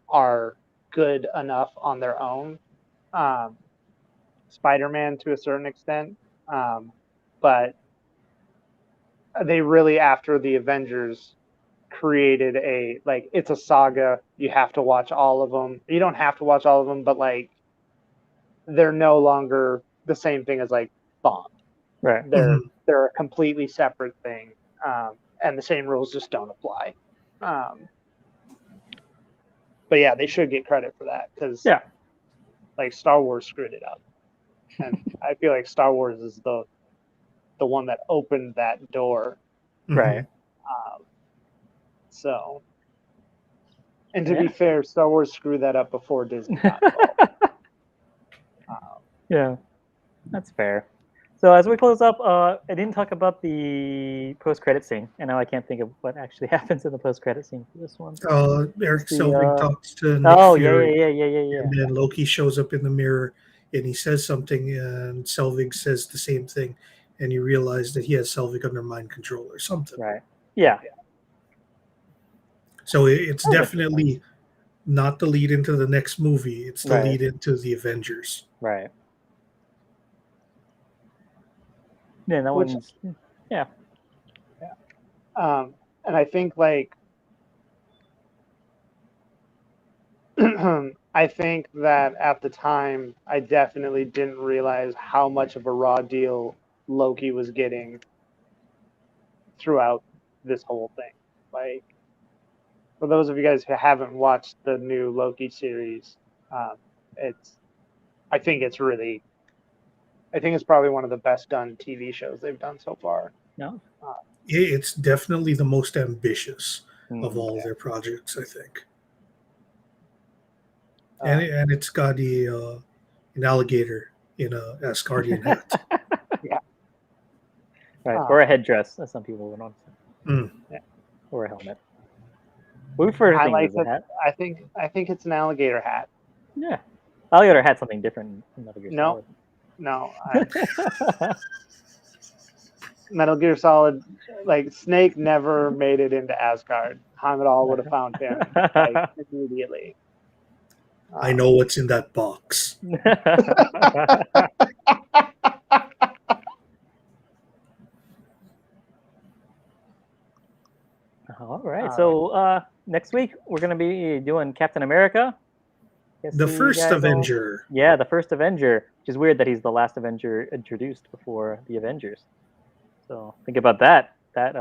Speaker 2: are good enough on their own. Spider-Man to a certain extent, but they really, after the Avengers, created it's a saga. You have to watch all of them. You don't have to watch all of them, but like they're no longer the same thing as like Bond.
Speaker 1: Right.
Speaker 2: They're a completely separate thing, and the same rules just don't apply. But yeah, they should get credit for that because like Star Wars screwed it up, and I feel like Star Wars is the one that opened that door.
Speaker 1: Right.
Speaker 2: So, and to be fair, Star Wars screwed that up before Disney got involved.
Speaker 1: Yeah, that's fair. So as we close up, I didn't talk about the post-credit scene, and now I can't think of what actually happens in the post-credit scene for this one.
Speaker 3: Eric
Speaker 1: The,
Speaker 3: Selvig talks to Nick
Speaker 1: Oh
Speaker 3: Fury,
Speaker 1: yeah.
Speaker 3: and then Loki shows up in the mirror and he says something, and Selvig says the same thing, and you realize that he has Selvig under mind control or something.
Speaker 1: Right. Yeah.
Speaker 3: So it's
Speaker 1: Okay.
Speaker 3: definitely not the lead into the next movie. It's the
Speaker 1: Right.
Speaker 3: lead into the Avengers.
Speaker 1: Right. Yeah, that
Speaker 2: Which-
Speaker 1: one's yeah.
Speaker 2: And I think like I think that at the time I definitely didn't realize how much of a raw deal Loki was getting throughout this whole thing. Like for those of you guys who haven't watched the new Loki series, I think it's probably one of the best done TV shows they've done so far.
Speaker 1: No.
Speaker 3: It's definitely the most ambitious of all their projects, I think. And it's got an alligator in a Asgardian hat.
Speaker 2: Yeah.
Speaker 1: Right. Or a headdress, as some people would want to say.
Speaker 3: Yeah.
Speaker 1: Or a helmet. We prefer to think it's a hat.
Speaker 2: I think it's an alligator hat.
Speaker 1: Yeah. Alligator hat's something different than Metal Gear Solid.
Speaker 2: No. Metal Gear Solid, like Snake never made it into Asgard. Heimdall would have found him like, immediately.
Speaker 3: I know what's in that box.
Speaker 1: All right. So next week we're going to be doing Captain America.
Speaker 3: The first Avenger.
Speaker 1: Yeah, the first Avenger, which is weird that he's the last Avenger introduced before the Avengers. So think about that. That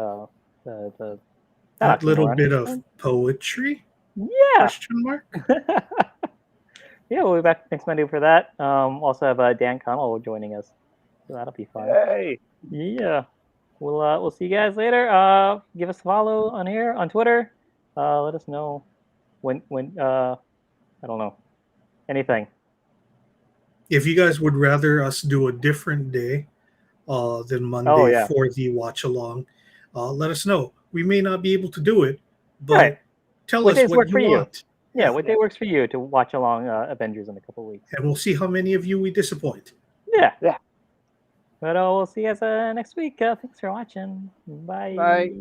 Speaker 3: little bit of poetry?
Speaker 1: Yeah.
Speaker 3: Question mark?
Speaker 1: Yeah, we'll be back next Monday for that. Also have Dan Connell joining us, so that'll be fun.
Speaker 2: Hey.
Speaker 1: Yeah, we'll see you guys later. Give us a follow on here on Twitter. Let us know when I don't know anything.
Speaker 3: If you guys would rather us do a different day than Monday for the watch along, let us know. We may not be able to do it, but tell us what you want.
Speaker 1: Yeah, what day works for you to watch along Avengers in a couple weeks.
Speaker 3: And we'll see how many of you we disappoint.
Speaker 1: Yeah. But we'll see you guys next week. Thanks for watching. Bye.
Speaker 2: Bye.